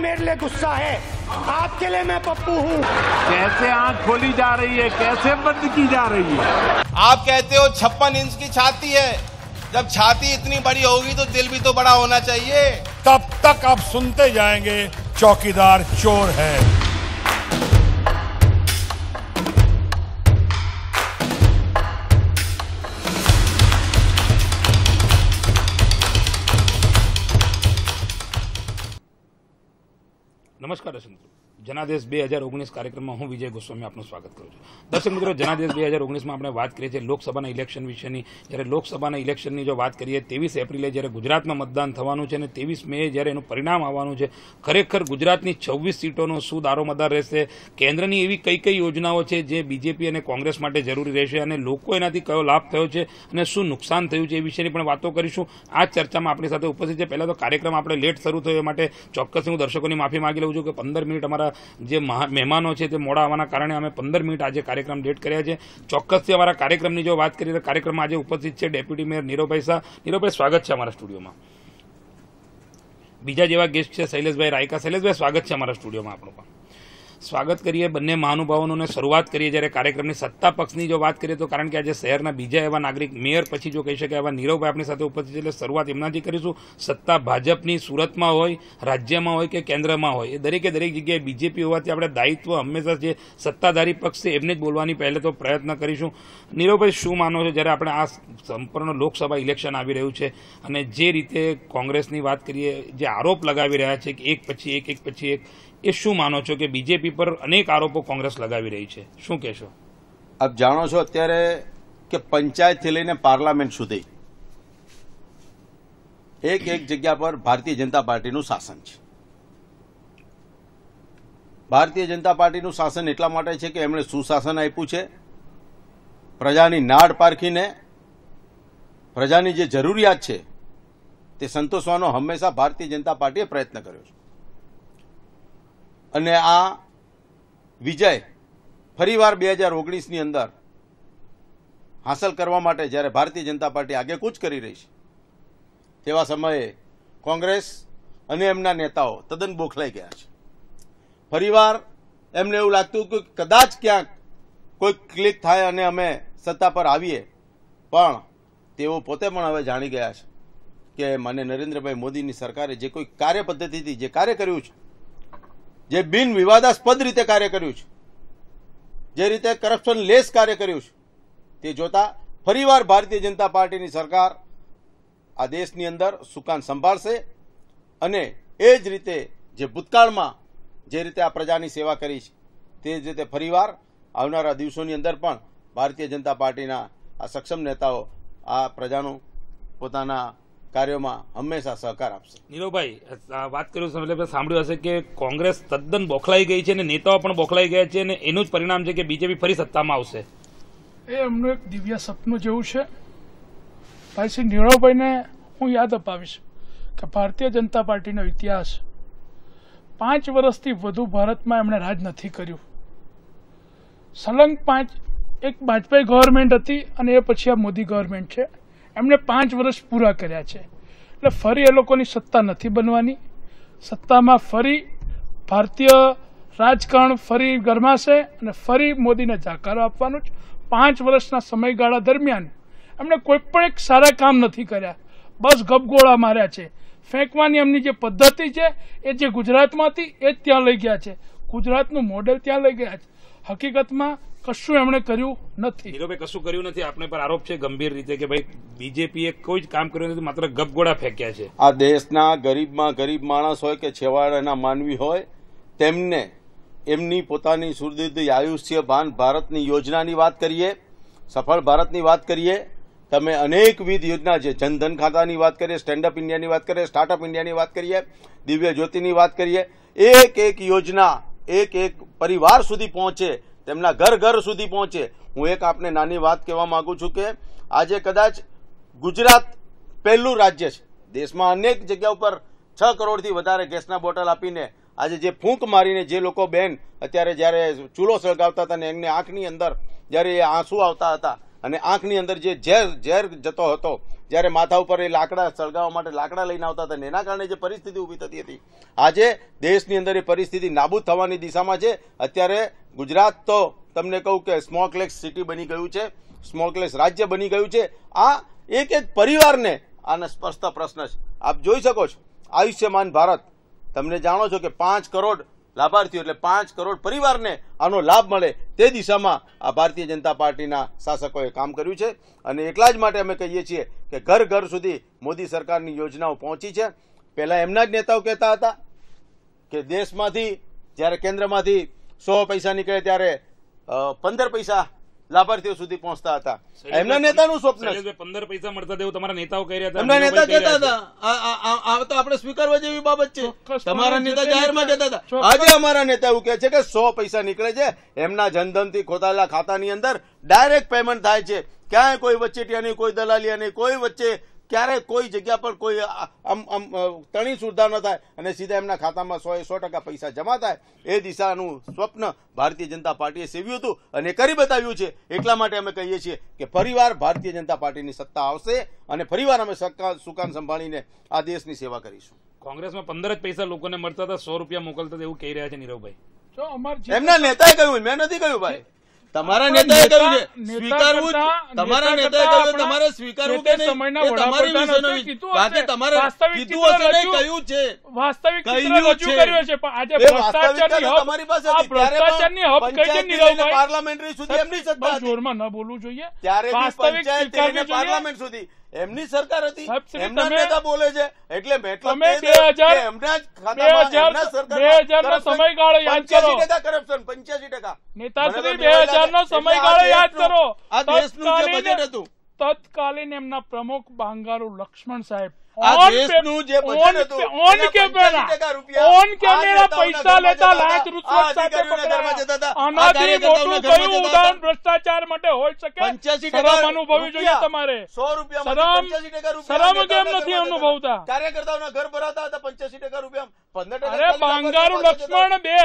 मेरे लिए गुस्सा है, आपके लिए मैं पप्पू हूँ। कैसे आंख खोली जा रही है, कैसे बंद की जा रही है। आप कहते हो 56 इंच की छाती है, जब छाती इतनी बड़ी होगी तो दिल भी तो बड़ा होना चाहिए। तब तक आप सुनते जाएंगे चौकीदार चोर है। નમસ્કાર દર્શક મિત્રો, જનાદેશ 2019 કાર્યક્રમમાં હું વિજય ગોસ્વામી આપનું સ્વાગત કરું છું। દર્શક મિત્રો, જનાદેશ 2019માં આપણે વાત કરીએ છીએ લોકસભાના ઇલેક્શન વિશેની। જ્યારે લોકસભાના ઇલેક્શનની જો વાત કરીએ 23 એપ્રિલે જ્યારે ગુજરાતમાં મતદાન થવાનું છે અને 23 મે જ્યારે એનું પરિણામ આવવાનું છે, ખરેખર ગુજરાતની 26 સીટોનો શું દારોમદાર રહેશે, કેન્દ્રની એવી કઈ કઈ યોજનાઓ છે જે બીજેપી અને કોંગ્રેસ માટે જરૂરી રહેશે અને લોકો એનાથી કયો લાભ થયો છે અને શું નુકસાન થયું છે એ વિશેની પણ વાતો કરીશું। આ ચર્ચામાં આપણી સાથે ઉપસ્થિત છે। પહેલાં તો કાર્યક્રમ આપણે લેટ શરૂ થયો એ માટે ચોક્કસથી હું દર્શકોની માફી માંગી લઉં છું કે 15 મિનિટ અમારા જે મહેમાનો છે તે મોડા આવવાના કારણે અમે 15 મિનિટ આજે કાર્યક્રમ લેટ કર્યા છે। ચોક્કસથી અમારા કાર્યક્રમની જો વાત કરીએ તો કાર્યક્રમમાં આજે ઉપસ્થિત છે ડેપ્યુટી મેયર નીરવભાઈ શાહ। નીરવભાઈ, સ્વાગત છે અમારા સ્ટુડિયોમાં। બીજા જેવા ગેસ્ટ છે શૈલેષભાઈ રાયકા। શૈલેષભાઈ, સ્વાગત છે અમારા સ્ટુડિયોમાં આપણું પણ। સ્વાગત કરીએ બંને મહાનુભાવોને। શરૂઆત કરીએ જ્યારે કાર્યક્રમની સત્તા પક્ષની જો વાત કરીએ તો કારણ કે આજે શહેરના બીજા એવા નાગરિક મેયર પછી જો કહી શકાય એવા નીરવભાઈ આપણી સાથે ઉપસ્થિત છે, એટલે શરૂઆત એમનાથી કરીશું। સત્તા ભાજપની સુરતમાં હોય, રાજ્યમાં હોય કે કેન્દ્રમાં હોય, એ દરેકે દરેક જગ્યાએ બીજેપી હોવાથી આપણે દાયિત્વ હંમેશા જે સત્તાધારી પક્ષ છે એમને જ બોલવાની પહેલે તો પ્રયત્ન કરીશું। નીરવભાઈ, શું માનો છો જ્યારે આપણે આ સંપૂર્ણ લોકસભા ઇલેક્શન આવી રહ્યું છે અને જે રીતે કોંગ્રેસની વાત કરીએ, જે આરોપ લગાવી રહ્યા છે કે એક પછી એક, એ શું માનો છો કે બીજેપી પર અનેક આરોપો કોંગ્રેસ લગાવી રહી છે, શું કહેશો? આપ જાણો છો અત્યારે કે પંચાયતથી લઈને પાર્લામેન્ટ સુધી એક જગ્યા પર ભારતીય જનતા પાર્ટીનું શાસન છે। ભારતીય જનતા પાર્ટીનું શાસન એટલા માટે છે કે એમણે સુશાસન આપ્યું છે, પ્રજાની નાડ પારખીને પ્રજાની જે જરૂરિયાત છે તે સંતોષવાનો હંમેશા ભારતીય જનતા પાર્ટીએ પ્રયત્ન કર્યો છે અને આ વિજય ફરીવાર 2019ની અંદર હાંસલ કરવા માટે જ્યારે ભારતીય જનતા પાર્ટી આગેકૂચ કરી રહી છે તેવા સમયે કોંગ્રેસ અને એમના નેતાઓ તદ્દન બોખલાઈ ગયા છે। ફરીવાર એમને એવું લાગતું કે કદાચ ક્યાંક કોઈ ક્લિક થાય અને અમે સત્તા પર આવીએ, પણ તેઓ પોતે પણ હવે જાણી ગયા છે કે માન્ય નરેન્દ્રભાઈ મોદીની સરકારે જે કોઈ કાર્ય પદ્ધતિથી જે કાર્ય કર્યું છે, જે બિન વિવાદાસ્પદ રીતે કાર્ય કર્યું છે, જે રીતે કરપ્શન લેસ કાર્ય કર્યું છે, તે જોતા ફરીવાર ભારતીય જનતા પાર્ટીની સરકાર આ દેશની અંદર સુકાન સંભાળશે અને એ જ રીતે જે ભૂતકાળમાં જે રીતે આ પ્રજાની સેવા કરી છે તે જ રીતે ફરીવાર આવનારા દિવસોની અંદર પણ ભારતીય જનતા પાર્ટીના આ સક્ષમ નેતાઓ આ પ્રજાનું પોતાના કાર્યોમાં હંમેશા સહકાર આપશે। નીરવભાઈ, વાત કર્યું સાંભળ્યું હશે કે કોંગ્રેસ તદ્દન બોખલાઈ ગઈ છે અને નેતાઓ પણ બોખલાઈ ગયા છે અને એનું જ પરિણામ છે કે બીજેપી ફરી સત્તામાં આવશે। એ એમનું એક દિવ્ય સપનું જેવું છે। ભાઈ શ્રી નીરવભાઈને હું યાદ અપાવીશ કે ભારતીય જનતા પાર્ટીનો ઇતિહાસ 5 વર્ષથી વધુ ભારતમાં એમણે રાજ નથી કર્યું। સલંગ 5 એક વાજપેયી ગવર્મેન્ટ હતી અને એ પછી આ મોદી ગવર્મેન્ટ છે। એમણે 5 વર્ષ પૂરા કર્યા છે, એટલે ફરી એ લોકોની સત્તા નથી બનવાની। સત્તામાં ફરી ભારતીય રાજકારણ ફરી ગરમાશે અને ફરી મોદીને જાકારો આપવાનું જ। 5 વર્ષના સમયગાળા દરમિયાન એમણે કોઈ પણ એક સારા કામ નથી કર્યા, બસ ગપગોળા માર્યા છે। ફેંકવાની એમની જે પદ્ધતિ છે એ જે ગુજરાતમાં હતી એ જ ત્યાં લઈ ગયા છે, ગુજરાતનું મોડેલ ત્યાં લઈ ગયા છે। હકીકતમાં કશું એમણે કર્યું નથી। નીરવભાઈ, કશું કર્યું નથી, આપણે પર આરોપ છે ગંભીર રીતે કે ભાઈ બીજેપીએ કોઈ જ કામ કર્યું નથી, માત્ર ગપગોળા ફેંક્યા છે। આ દેશના ગરીબમાં ગરીબ માણસ હોય કે છેવાડાના માનવી હોય, તેમને એમની પોતાની સુદીર્ઘ આયુષ્યવાન ભારતની યોજનાની વાત કરીએ, સફળ ભારતની વાત કરીએ, તમે અનેકવિધ યોજના છે, જનધન ખાતાની વાત કરીએ, સ્ટેન્ડઅપ ઇન્ડિયાની વાત કરીએ, સ્ટાર્ટઅપ ઇન્ડિયાની વાત કરીએ, દિવ્ય જ્યોતિની વાત કરીએ, એક યોજના એક પરિવાર સુધી પહોંચે, તેમના ઘર સુધી પહોંચે। હું એક આપને નાની વાત કહેવા માંગુ છું કે આજે કદાચ ગુજરાત પહેલું રાજ્ય છે દેશમાં, અનેક જગ્યા ઉપર 6 કરોડથી વધારે ગેસના બોટલ આપીને આજે જે ફૂંક મારીને જે લોકો બેન અત્યારે જ્યારે ચૂલો સળગાવતા હતા ને એમને આંખની અંદર જ્યારે એ આંસુ આવતા હતા, અને આંખની અંદર જે ઝેર જતો હતો, જ્યારે માથા ઉપર એ લાકડા સળગાવવા માટે લાકડા લઈને આવતા હતા, એના કારણે જે પરિસ્થિતિ ઊભી થતી હતી, આજે દેશની અંદર એ પરિસ્થિતિ નાબૂદ થવાની દિશામાં છે. અત્યારે ગુજરાત તો તમને કહું કે સ્મોકલેસ સિટી બની ગયું છે, સ્મોકલેસ રાજ્ય બની ગયું છે. આ એક એક પરિવારને આને સ્પર્શતા પ્રશ્ન છે. આપ જોઈ શકો છો આયુષ્યમાન ભારત, તમને જાણો છો કે 5 કરોડ લાભાર્થીઓ એટલે 5 કરોડ પરિવારને આનો લાભ મળે તે દિશામાં આ ભારતીય જનતા પાર્ટીના શાસકોએ કામ કર્યું છે. અને એટલા જ માટે અમે કહીએ છીએ કે ઘર ઘર સુધી મોદી સરકારની યોજનાઓ પહોંચી છે. પહેલા એમના જ નેતાઓ કહેતા હતા કે દેશમાંથી જ્યારે કેન્દ્રમાંથી 100 પૈસા નીકળે ત્યારે 15 પૈસા લાભાર્થીઓ સુધી પહોંચતા હતા. એમના નેતાનું સ્વપ્ન છે. 15 પૈસા મળતા તેવું તમારા નેતાઓ કહી રહ્યા હતા. એમના નેતા કહેતા હતા. આ તો આપણે સ્વીકારવા જેવી બાબત છે. તમારા નેતા જાહેરમાં કહેતા હતા. આજે અમારા નેતા એવું કહે છે કે 100 પૈસા નીકળે છે, એમના જનધનથી ખોદાયેલા ખાતાની અંદર ડાયરેક્ટ પેમેન્ટ થાય છે. ક્યાંય કોઈ વચ્ચેટિયા નહીં, કોઈ દલાલિયા નહીં, કોઈ વચ્ચે ક્યારેય કોઈ જગ્યા પર કોઈ તણી સુધાર ન થાય અને સીધા એમના ખાતામાં 100% પૈસા જમા થાય. એ દિશાનું સ્વપ્ન ભારતીય જનતા પાર્ટીએ સેવ્યું હતું અને કરી બતાવ્યું છે. એટલા માટે અમે કહીએ છીએ કે ફરીવાર ભારતીય જનતા પાર્ટીની સત્તા આવશે અને ફરીવાર અમે સુકાન સંભાળીને આ દેશની સેવા કરીશું. કોંગ્રેસમાં 15 જ પૈસા લોકોને મળતા હતા, 100 રૂપિયા મોકલતા એવું કહી રહ્યા છે નીરવભાઈ. એમના નેતાએ કહ્યું, મેં નથી કહ્યું ભાઈ. તમારા નેતાએ કહ્યું છે સ્વીકારવું, તમારા નેતાએ કહ્યું તમારે સ્વીકારવું કે નહીં એ તમારી વિષયનો બાકી તમારે કીધું હશે નહીં, કહ્યું છે વાસ્તવિક ચિત્ર રજૂ કર્યો છે. પણ આજે ભ્રષ્ટાચારની હબ, તમારી પાસે આ ભ્રષ્ટાચારની હબ કઈ છે નીરવભાઈ? પાર્લામેન્ટરી સુધી એમની સત્તા હતી. જોરમાં ન બોલવું જોઈએ. ત્યારે વાસ્તવિક પંચાયત સ્વીકારવી જોઈએ. પાર્લામેન્ટ સુધી એમની સરકાર હતી, સાહેબ, એમના તમે- નેતા બોલે છે એટલે તમે 2000 એમના જ ખાતામાં એમના સરકારમાં 2000 નો સમયગાળો યાદ કરો. 85% કરપ્શન, 85%. નેતાશ્રી 2000 નો સમયગાળો યાદ કરો. આ દેશનું જે બજેટ હતું, તત્કાલીન એમના પ્રમુખ બાંગારુ લક્ષ્મણ સાહેબ આ દેશનું જે બજેટ હતું, ઓન એના કેમેરા 85% રૂપિયા પૈસા લેતા લાંચ આ રૂશ્વત સાથે અધિકારીઓના ઘરમાં જતા હતા. પકડાયા. આ આનાથી કાર્યકર્તાઓના મોટું ઘરમાં કયું જતા હતા. ઉદાહરણ ભ્રષ્ટાચાર માટે હોઈ શકે? 85% શરમ અનુભવવી જોઈએ રૂપિયા. તમારે. 100 રૂપિયામાંથી 85% રૂપિયા શરમ કેમ નેતાઓના નથી ઘરમાં જતા. અનુભવતા? કાર્યકર્તાઓના ઘર ભરાતા હતા 85% રૂપિયા, 15% અરે ખાલી બાંગારુ લાભાર્થીઓ લક્ષ્મણ જતા.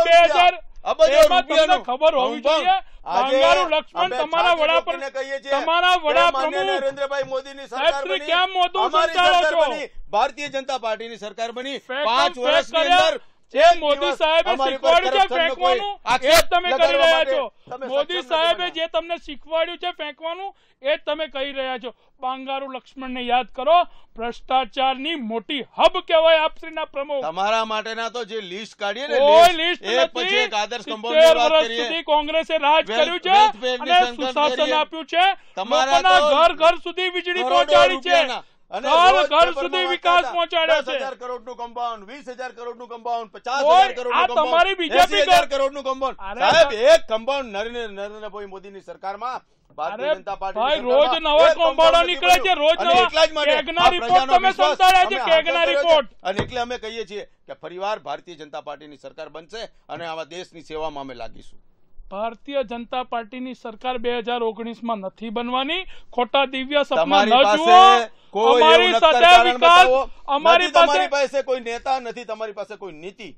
2001 અબજો 2000 એમાં રૂપિયાનું તમને ખબર હોવી જોઈએ. આજે બાંગારુ લક્ષ્મણ અમે તમારા છાતી વડા ઠોકીને કહીએ છીએ તમારા વડા કે માનનીય પ્રમુખ નરેન્દ્રભાઈ મોદીની સરકાર સાહેબશ્રી બની, કેમ મોદું અમારી સંચારો સરકાર છો? બની, ભારતીય જનતા પાર્ટીની સરકાર બની. ફેંકમ 5 વર્ષની કર્યા. અંદર જે મોદી સાહેબે અમારી પર શીખવાડ્યું છે કરપ્શનનો કોઈ ફેંકવાનું, એ આક્ષેપ જ તમે કરી લગાડવા રહ્યા માટે છો. તમે મોદી સક્ષમ સાહેબે નથી જે તમને શીખવાડ્યું છે ફેંકવાનું, એ જ તમે કહી રહ્યા છો. બાંગારુ લક્ષ્મણને યાદ કરો. ભ્રષ્ટાચારની મોટી હબ કહેવાય આપશ્રીના પ્રમુખ. તમારા માટેના તો જે લિસ્ટ કાઢીએ ને કોઈ list, લિસ્ટ એક પછી નથી. એક આદર્શ 70 કમ્પાઉન્ડની વાત વર્ષ કરીએ. સુધી કોંગ્રેસે રાજ કર્યું છે વેલ્ફેરની અને સંકલ્પ સુશાસન કરીએ. આપ્યું છે. તમારા લોકોના તો ઘર ઘર સુધી વીજળી કરોડો પહોંચાડી છે. રૂપિયાના. અને ઘર રોજ ઘર પેપરમાં સુધી વાત વિકાસ કરતા. પહોંચાડ્યો છે. 10,000 કરોડનું કમ્પાઉન્ડ, 20,000 કરોડનું કમ્પાઉન્ડ, કોઈ 50,000 કરોડનું આ કમ્પાઉન્ડ, તમારી બીજેપી 80,000 કરોડનું કમ્પાઉન્ડ. અરે સાહેબ, એક કમ્પાઉન્ડ નરેન્દ્રભાઈ મોદીની સરકારમાં ભારતીય અરે જનતા ભાઈ, પાર્ટીની રોજ સરકારમાં નવા એક કમ્પાઉન્ડ કૌભાંડો નથી નીકળે છે. બન્યું. રોજ અને નવા એટલા જ માટે કેગના આ રિપોર્ટ પ્રજાનો તમે વિશ્વાસ સંતાડ્યા છે. અમે કેગના હાંસલ કર્યો છે. રિપોર્ટ. અને એટલે અમે કહીએ છીએ કે ફરીવાર ભારતીય જનતા પાર્ટીની સરકાર બનશે અને આવા દેશની સેવામાં અમે લાગીશું. ભારતીય જનતા પાર્ટીની સરકાર 2019માં નથી બનવાની. ખોટા દિવ્ય સપના તમારી ન પાસે જુઓ. કોઈ અમારી એવું સાથે નક્કર કારણ વિકાસ, બતાવો. અમારી નથી તમારી પાસે પાસે કોઈ નેતા, નથી તમારી પાસે કોઈ નીતિ.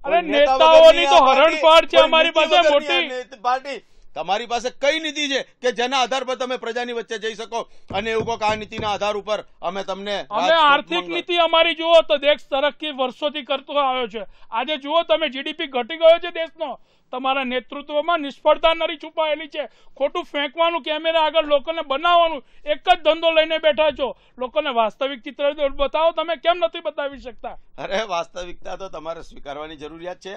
અરે કોઈ નેતા નેતાઓની વગરની તો આ પાર્ટી, હરણફાળ છે કોઈ અમારી નીતિ પાસે વગરની આ મોટી. પાર્ટી. તમારી પાસે કઈ નીતિ છે કે જેના આધાર પર તમે પ્રજાની વચ્ચે જઈ શકો અને એવું કહો કે આ નીતિના આધાર ઉપર અમે તમને અમે આર્થિક નીતિ અમારી જુઓ તો દેશ તરક્કી વર્ષોથી કરતો આવ્યો છે. આજે જુઓ તમે, જીડીપી ઘટી ગયો છે દેશનો. તમારા નેતૃત્વમાં નિષ્ફળતા નરી છુપાયેલી છે. ખોટું ફેંકવાનું, કેમેરા આગળ લોકોને બનાવવાનું, એક જ ધંધો લઈને બેઠા છો. લોકોને વાસ્તવિક ચિત્ર બતાવો. તમે કેમ નથી બતાવી શકતા? અરે વાસ્તવિકતા તો તમારે સ્વીકારવાની જરૂરિયાત છે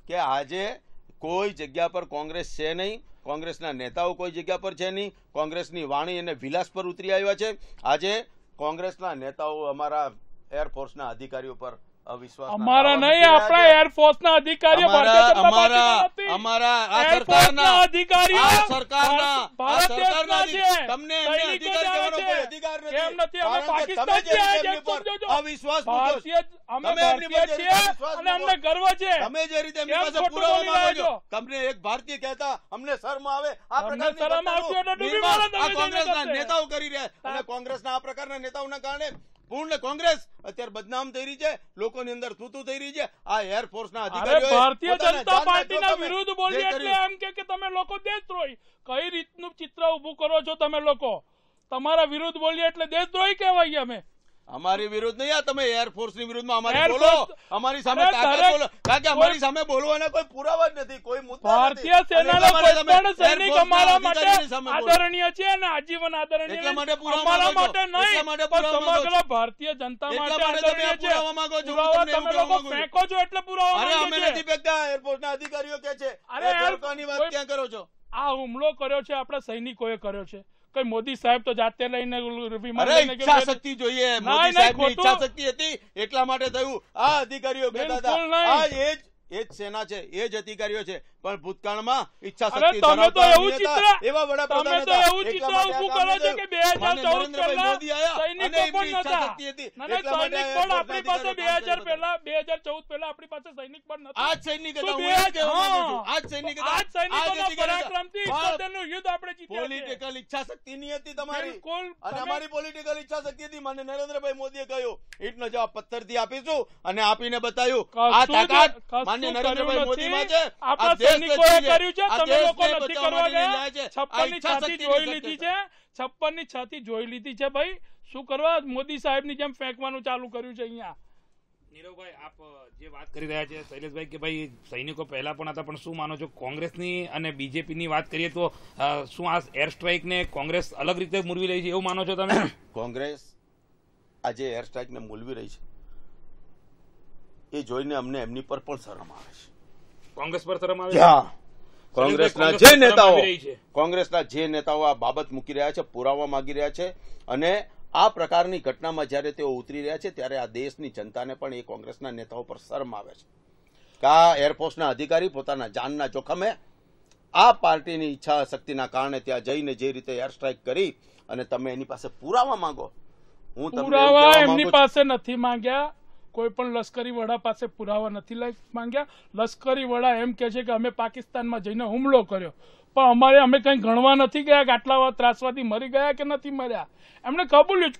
કે આજે કોઈ જગ્યા પર કોંગ્રેસ છે નહીં, કોંગ્રેસના નેતાઓ કોઈ જગ્યા પર છે નહીં, કોંગ્રેસની વાણી અને વિલાસ પર ઉતરી આવ્યા છે. આજે કોંગ્રેસના નેતાઓ અમારા એરફોર્સના અધિકારીઓ પર અવિશ્વાસ અમારા નહીં, આપણા એરફોર્સના અધિકારીઓ ભારતીય જનતા પાર્ટીના નથી. અમારા આ એરફોર્સના સરકારના અધિકારીઓ આ સરકારના ભારત સરકારના દેશના છે. તમને એમને સૈનિકો અધિકાર જાણે કહેવાનો કોઈ છે. અધિકાર કેમ નથી? અમે કારણ કે પાકિસ્તાન તમે જે છીએ, રીતે જેમ એમની પર સમજો છો. અવિશ્વાસ મૂકો છો. અમે તમે એમની ભારતીય પર જે છીએ વિશ્વાસ અને મૂકો. અમને ગર્વ છે. તમે જે રીતે એમની કેમ પાસે ખોટું પુરાવા બોલી માંગો રહ્યા છો, તમને એક ભારતીય કહેતા અમને શરમ આવે. આ અમને પ્રકારની શરમ આવતી હોય તો ઘટનાનું ડૂબી નિર્માણ મારો તમે આ કોંગ્રેસના જઈને કરશે. નેતાઓ કરી રહ્યા અને કોંગ્રેસના આ પ્રકારના નેતાઓના કારણે પૂર્ણ કોંગ્રેસ અત્યારે બદનામ થઈ રહી છે, લોકોની અંદર તૂતું થઈ રહી છે. આ એરફોર્સના અરે અધિકારીઓ ભારતીય જનતા પાર્ટીના વિરુદ્ધ બોલી એટલે એમ કે તમે લોકો દેશદ્રોહી. કઈ રીતનું ચિત્ર ઉભું કરો છો તમે લોકો? તમારા વિરુદ્ધ બોલીએ એટલે દેશદ્રોહી કહેવાય. અમે અમારી વિરુદ્ધ નહીં, તમે એરફોર્સની વિરુદ્ધમાં અમારી બોલો, અમારી સામે તાકાત બોલો, કારણ કે અમારી સામે બોલવાના કોઈ પુરાવા જ નથી, કોઈ મુદ્દા નથી. ભારતીય સેનાનો કોઈ પણ સૈનિક અમારા માટે આદરણીય છે અને આજીવન આદરણીય એટલા માટે પુરાવા અમારા માંગો છો. માટે નહીં, એટલા માટે પણ પુરાવા માંગો સમગ્ર છો. ભારતીય જનતા એટલા માટે માટે તમે આદરણીય છે. પુરાવા માંગો છો. હું પુરાવા તમને તમે એવું લોકો કહેવા માંગુ છું. ફેંકો છો એટલે પુરાવા અરે અમે માંગે નથી છે. ફેંકતા, એરફોર્સના અધિકારીઓ કે છે. અરે ફેંકવાની વાત ક્યાં કરો છો? આ હુમલો કર્યો છે આપણા સૈનિકોએ કર્યો છે. કઈ મોદી સાહેબ તો જાતે લઈને વિમાન અરે લઈને ઈચ્છા ગયો. શક્તિ જોઈએ. નહીં, મોદી નહીં, સાહેબની ખોટું. ઈચ્છા શક્તિ હતી એટલા માટે થયું. આ અધિકારીઓ કહેતા હતા બિલકુલ નહીં. આ એ જ સેના છે, એ જ અધિકારીઓ છે, પણ ભૂતકાળમાં ઈચ્છા અરે શક્તિ તમે તો ધરાવતા એવું નહીં હતા. ચિત્ર એવા વડાપ્રધાન તમે તો હતા. એવું ચિત્ર એટલા માટે ઊભું આ કરો કામ છો કે થયું. માનનીય 2014 નરેન્દ્રભાઈ પહેલા મોદી આયા સૈનિકો અને એમની પણ ઈચ્છા નહોતા. શક્તિ હતી. ના, ના, એટલા માટે સૈનિક પણ એરફોર્સના આપણી પાસે અધિકારીઓ 2000 પહેલા 2014 પહેલા આપણી પાસે સૈનિક પણ નહોતા. આ જ સૈનિક હતા. તો હું એ જ કહેવા માંગુ છું. હા. આ જ સૈનિક હતા. આ જ સૈનિકોના અધિકારી હતા. પરાક્રમથી પણ 71 નું યુદ્ધ આપણે જીત્યા છે. પોલિટિકલ ઈચ્છા શક્તિ નહીં હતી તમારી. બિલકુલ. અને તમે- અમારી પોલિટિકલ ઈચ્છા શક્તિ હતી. મને નરેન્દ્રભાઈ મોદીએ કહ્યું ઈટનો જવાબ પથ્થરથી આપીશું અને આપીને બતાવ્યું આ તાકાત માન્ય નરેન્દ્રભાઈ મોદીમાં છે. આપણા આ દેશ સૈનિકોએ લડ્યું છે. કર્યું છે. આ તમે દેશને લોકો નથી બચાવવા કરવા માટે ગયા. લડ્યા છે. આ 56 ની ઈચ્છા છાતી શક્તિની જોઈ શક્તિ લીધી છે. છે. 56 ની છાતી જોઈ લીધી છે ભાઈ. શું કરવા મોદી સાહેબની જેમ ફેંકવાનું ચાલુ કર્યું છે અહીંયા? નીરવભાઈ, આપ જે વાત કરી રહ્યા છે શૈલેષભાઈ કે ભાઈ સૈનિકો પહેલા પણ હતા, પણ શું માનો છો કોંગ્રેસની અને બીજેપીની વાત કરીએ તો શું આ એર સ્ટ્રાઇકને કોંગ્રેસ અલગ રીતે મૂલવી રહી છે એવું માનો છો તમે? કોંગ્રેસ આજે એર સ્ટ્રાઇકને મૂલવી રહી છે એ જોઈને અમને એમની પર પણ શરમ આવે છે. કોંગ્રેસ પર શરમ આવે જ્યાં કોંગ્રેસના કોંગ્રેસ જે પર શરમ નેતાઓ આવી રહી છે. કોંગ્રેસના જે નેતાઓ આ બાબત મૂકી રહ્યા છે, પુરાવા માંગી રહ્યા છે અને આ પ્રકારની ઘટનામાં જ્યારે તેઓ ઉતરી રહ્યા છે ત્યારે આ દેશની જનતાને પણ એ કોંગ્રેસના નેતાઓ પર શરમ આવે છે કે આ એરફોર્સના અધિકારી પોતાના જાનના જોખમે આ પાર્ટીની ઈચ્છા શક્તિના કારણે ત્યાં જઈને જે રીતે એર સ્ટ્રાઇક કરી અને તમે એની પાસે પુરાવા માંગો. હું તમને એવું પુરાવા કહેવા એમની માંગુ છું. પાસે નથી માંગ્યા. કોઈ પણ લશ્કરી વડા પાસે પુરાવા નથી માંગ્યા. લશ્કરી વડા એમ કે છે કે અમે પાકિસ્તાનમાં જઈને હુમલો કર્યો, પણ અમે કઈ ગણવા નથી ગયા કે આટલા ત્રાસવાદી મરી ગયા કે નથી મર્યા. એમને કબૂલ્યું જ.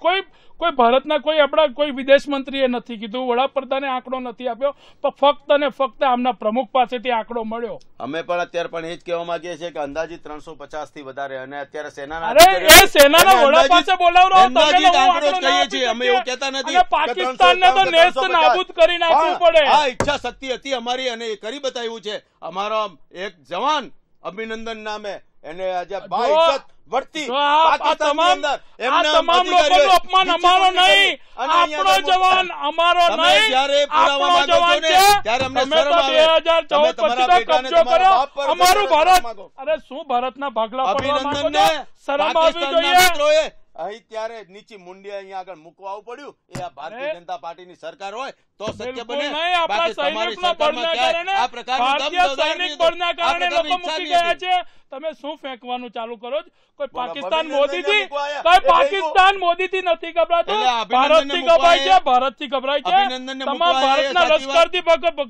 કોઈ ભારતના આપણા કોઈ વિદેશ મંત્રીએ નથી કીધું, વડાપ્રધાને આંકડો નથી આપ્યો, પણ ફક્ત ને ફક્ત આમના પ્રમુખ પાસેથી આંકડો મળ્યો. અમે પણ અત્યારે પણ એ જ કહેવા માંગીએ છીએ કે અંદાજિત 350 થી વધારે અને અત્યારે સેનાના અરે એ સેનાના વડા પાસે બોલાવરો, અંદાજિત આંકડો જ કહીએ છીએ. અમે એવું કહેતા નથી અને પાકિસ્તાનને તો નેસ્ત નાબૂદ કરી નાખવું પડે. આ ઈચ્છા શક્તિ હતી અમારી અને એ કરી બતાવ્યું છે. અમારો એક જવાન અભિનંદન નામે એને આજે બાઇજ્જત વર્તી પાકિસ્તાનની અંદર એમના તમામ લોકોનું અપમાન અમારો નહીં, આપણો જવાન અમારો તમે નહીં, જ્યારે પુરાવા આપણો માંગો છો જવાન ને છે. ત્યારે અમને તમે શરમ તો આવે. 2014 તમે તમારા પછી તો બેટાને કબજો તમારા બાપ કર્યો. પર અમારું શરમ ભારત, માંગો. અરે શું ભારતના ભાગલા પડવા માંગો છો? અભિનંદનને શરમ આવવી પાકિસ્તાનના જોઈએ. મિત્રોએ અહીં ત્યારે નીચી મુંડી અહીંયા આગળ મૂકવા આવવું પડ્યું. એ આ ભારતીય અરે, જનતા પાર્ટીની સરકાર હોય તો શક્ય બિલકુલ બને. નહીં. આપણા બાકી તમારી સૈનિકના સરકારમાં બળના ક્યાંય કારણે, આ પ્રકારનું દમ ભારતીય દોડાવી સૈનિક દીધું. બળના આ કારણે પ્રકારની લોકો ઈચ્છા મૂકી નહીં ગયા હતી. છે. તમે શું ફેંકવાનું ચાલુ કરો છો? કોઈ બોલો, પાકિસ્તાન અભિનંદનને મોદીથી, મૂકવા આવ્યા. કોઈ એટલે પાકિસ્તાન મોદીથી નથી ગભરાતું. એટલે અભિનંદનને ભારતથી મૂકવા ગભરાય છે, આવ્યા. ભારતથી ગભરાય છે. અભિનંદનને તમામ મૂકવા આવ્યા, ભારતના સાચી વાત. લશ્કરથી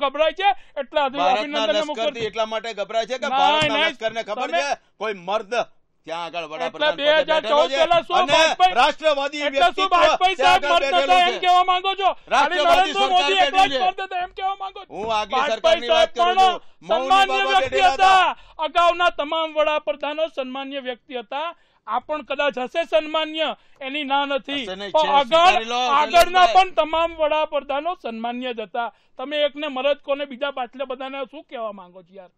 ગભરાય છે. એટલે ભારતના અભિનંદનને મૂકવા. લશ્કરથી એટલા માટે ગભરાય છે કે નહીં, ભારતના નહીં. લશ્કરને ખબર તમે- છે કોઈ મર્દ ત્યાં આગળ વડાપ્રધાન એટલે પદે બેઠેલો 2014 છે પહેલા શું અને વાજપેયી- રાષ્ટ્રવાદી એટલે શું વ્યક્તિત્વ વાજપેયી ત્યાં સાહેબ આગળ મર્દ હતા બેઠેલું એમ છે. કહેવા માંગો છો? ખાલી રાષ્ટ્રવાદી નરેન્દ્ર મોદી સરકાર એકલા જ બેઠી છે. મર્દ હતા એમ કહેવા માંગો છો? હું આગલી વાજપેયી સરકારની વાત સાહેબ કરું પણ છું. મૌની સન્માન્ય બાબા વ્યક્તિ બેઠેલા હતા. અગાઉના તમામ વડાપ્રધાનો સન્માન્ય વ્યક્તિ હતા. આ પણ કદાચ હશે સન્માન્ય, એની ના નથી, હશે નહીં, પણ છે, સ્વીકારી લો, આગળના શૈલેષભાઈ. પણ તમામ વડાપ્રધાનો સન્માન્ય જ હતા. તમે એકને મરદ કોને બીજા પાછલા બધાને શું કહેવા માંગો છો યાર?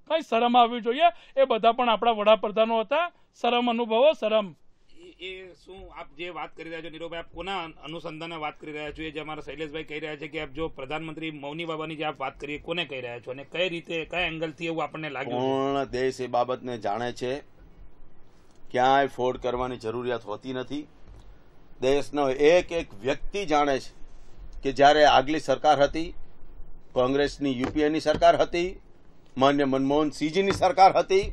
કઈ શરમ આવવી જોઈએ. એ બધા પણ આપણા વડાપ્રધાનો હતા. શરમ અનુભવો, શરમ. એ શું આપ જે વાત કરી રહ્યા છો નીરવભાઈ, આપ કોના અનુસંધાને વાત કરી રહ્યા છો? એ જે અમારા શૈલેષભાઈ કહી રહ્યા છે કે આપ જો પ્રધાનમંત્રી મૌની બાબાની જે આપ વાત કરીએ, કોને કહી રહ્યા છો અને કઈ રીતે, કયા એંગલથી એવું આપણને લાગ્યું છે? પૂર્ણ દેશ એ બાબતને જાણે છે. ક્યાંય ફોડ કરવાની જરૂરિયાત હોતી નથી. દેશનો એક એક વ્યક્તિ જાણે છે કે જ્યારે આગલી સરકાર હતી, કોંગ્રેસની યુપીએની સરકાર હતી, માન્ય મનમોહનસિંહજીની સરકાર હતી,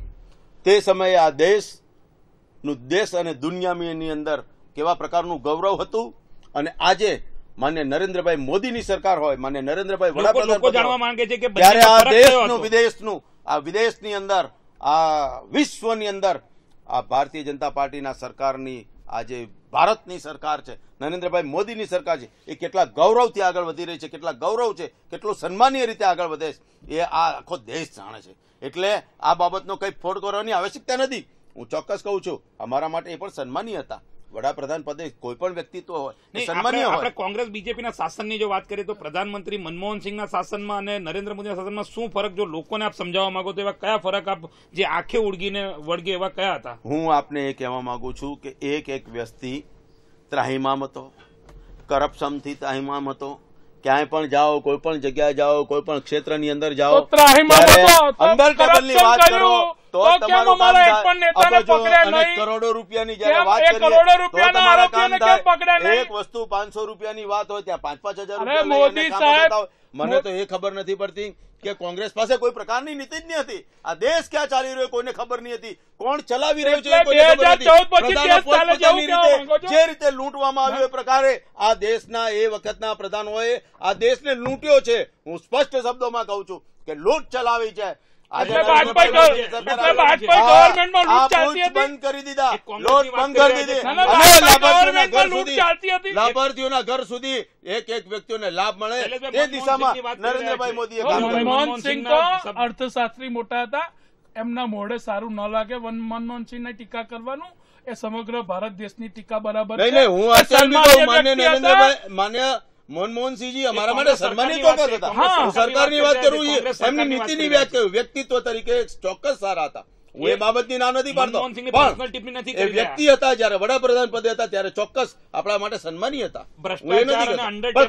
તે સમયે આ દેશનું દેશ અને દુનિયાની અંદર કેવા પ્રકારનું ગૌરવ હતું અને આજે માન્ય નરેન્દ્રભાઈ મોદીની સરકાર હોય, માન્ય નરેન્દ્રભાઈ લોકો જાણવા વડાપ્રધાન માંગે છે કે ત્યારે આ બંનેમાં ફરક કયો દેશનું હતો? વિદેશનું, આ વિદેશની અંદર, આ વિશ્વની અંદર આ ભારતીય જનતા પાર્ટીના સરકારની આજે ભારતની સરકાર છે, નરેન્દ્રભાઈ મોદીની સરકાર છે, એ કેટલા ગૌરવથી આગળ વધી રહી છે, કેટલા ગૌરવ છે, કેટલું સન્માનીય રીતે આગળ વધે છે, એ આ આખો દેશ જાણે છે. એટલે આ બાબતનો કંઈ ફોડ કરવાની આવશ્યકતા નથી. હું ચોક્કસ કહું છું, અમારા માટે એ પણ સન્માનીય હતા. વડાપ્રધાન પદે કોઈ પણ વ્યક્તિત્વ હોય સન્માનીય હોય. આપણે કોંગ્રેસ બીજેપીના શાસનની જો વાત કરીએ તો પ્રધાનમંત્રી મનમોહન સિંહના શાસનમાં અને નરેન્દ્ર મોદીના શાસનમાં શું ફરક, જો લોકોને આપ સમજાવવા માંગો તો એવા કયા ફરક આપ જે આંખે ઉડગીને વળગે એવા કયા હતા? હું આપને એ કહેવા માંગુ છું કે એક વ્યક્તિ ત્રાહિમામ હતો, કરપ્શનથી ત્રાહિમામ હતો. ક્યાંય પણ જાઓ, કોઈ પણ જગ્યાએ જાઓ, કોઈ પણ ક્ષેત્રની અંદર જાઓ, અંડર ટેબલની વાત કરો તો તમારું કામ થાય. અને કરોડો રૂપિયાની જયારે વાત કરીએ તો તમારા કામ થાય. એક વસ્તુ 500 રૂપિયાની વાત હોય ત્યાં 5,000 રૂપિયા. મને તો એ ખબર નથી પડતી કે કોંગ્રેસ પાસે કોઈ પ્રકારની નીતિ જ નહીં હતી. આ દેશ ક્યાં ચાલી રહ્યો કોઈને ખબર નહીં હતી, કોણ ચલાવી રહ્યું છે કોઈને ખબર નથી. પ્રધાનો પોતપોતાની રીતે જે રીતે લૂંટવામાં આવ્યો એ પ્રકારે આ દેશના એ વખતના પ્રધાનોએ આ દેશને લૂંટ્યો છે. હું સ્પષ્ટ શબ્દોમાં કહું છું કે લૂંટ ચલાવી છે. લાભાર્થીઓના ઘર સુધી એક વ્યક્તિઓને લાભ મળે એ દિશામાં નરેન્દ્રભાઈ મોદીએ મનમોહન સિંહ તો અર્થશાસ્ત્રી મોટા હતા, એમના મોઢે સારું ન લાગે મનમોહન સિંહને ટીકા કરવાનું. એ સમગ્ર ભારત દેશની ટીકા બરાબર નહીં. હું અત્યારે માન્ય નરેન્દ્રભાઈ માન્ય મનમોહનસિંહજી અમારા માટે સન્માનિત વખત હતા. હું સરકારની વાત કરું છું, એમની નીતિની વાત કરું. વ્યક્તિત્વ તરીકે ચોક્કસ સારા હતા, હું એ બાબતની ના નથી પાડતો, પણ એ વ્યક્તિ હતા જયારે વડાપ્રધાન પદે હતા ત્યારે ચોક્કસ આપણા માટે સન્માનીય હતા.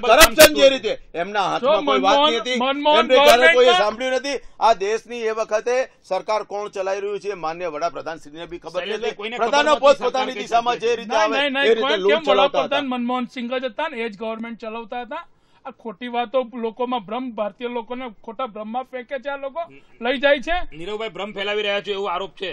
કરપ્શન જે રીતે એમના હાથમાં કોઈ વાત નહીં હતી, એમને ક્યારે કોઈએ સાંભળ્યું નથી. આ દેશની એ વખતે સરકાર કોણ ચલાવી રહ્યું છે માન્ય વડાપ્રધાન શ્રીને બી ખબર નથી. પ્રધાનો પોતપોતાની દિશામાં જે રીતે આવે એ રીતે લૂંટ ચલાવતા હતા. મનમોહન સિંહ જ હતા ને, એ જ ગવર્મેન્ટ ચલાવતા હતા. આ ખોટી વાતો લોકોમાં ભ્રમ, ભારતીય લોકોને ખોટા ભ્રમમાં ફેંકે છે, આ લોકો લઈ જાય છે. નીરવભાઈ ભ્રમ ફેલાવી રહ્યા છે એવો આરોપ છે.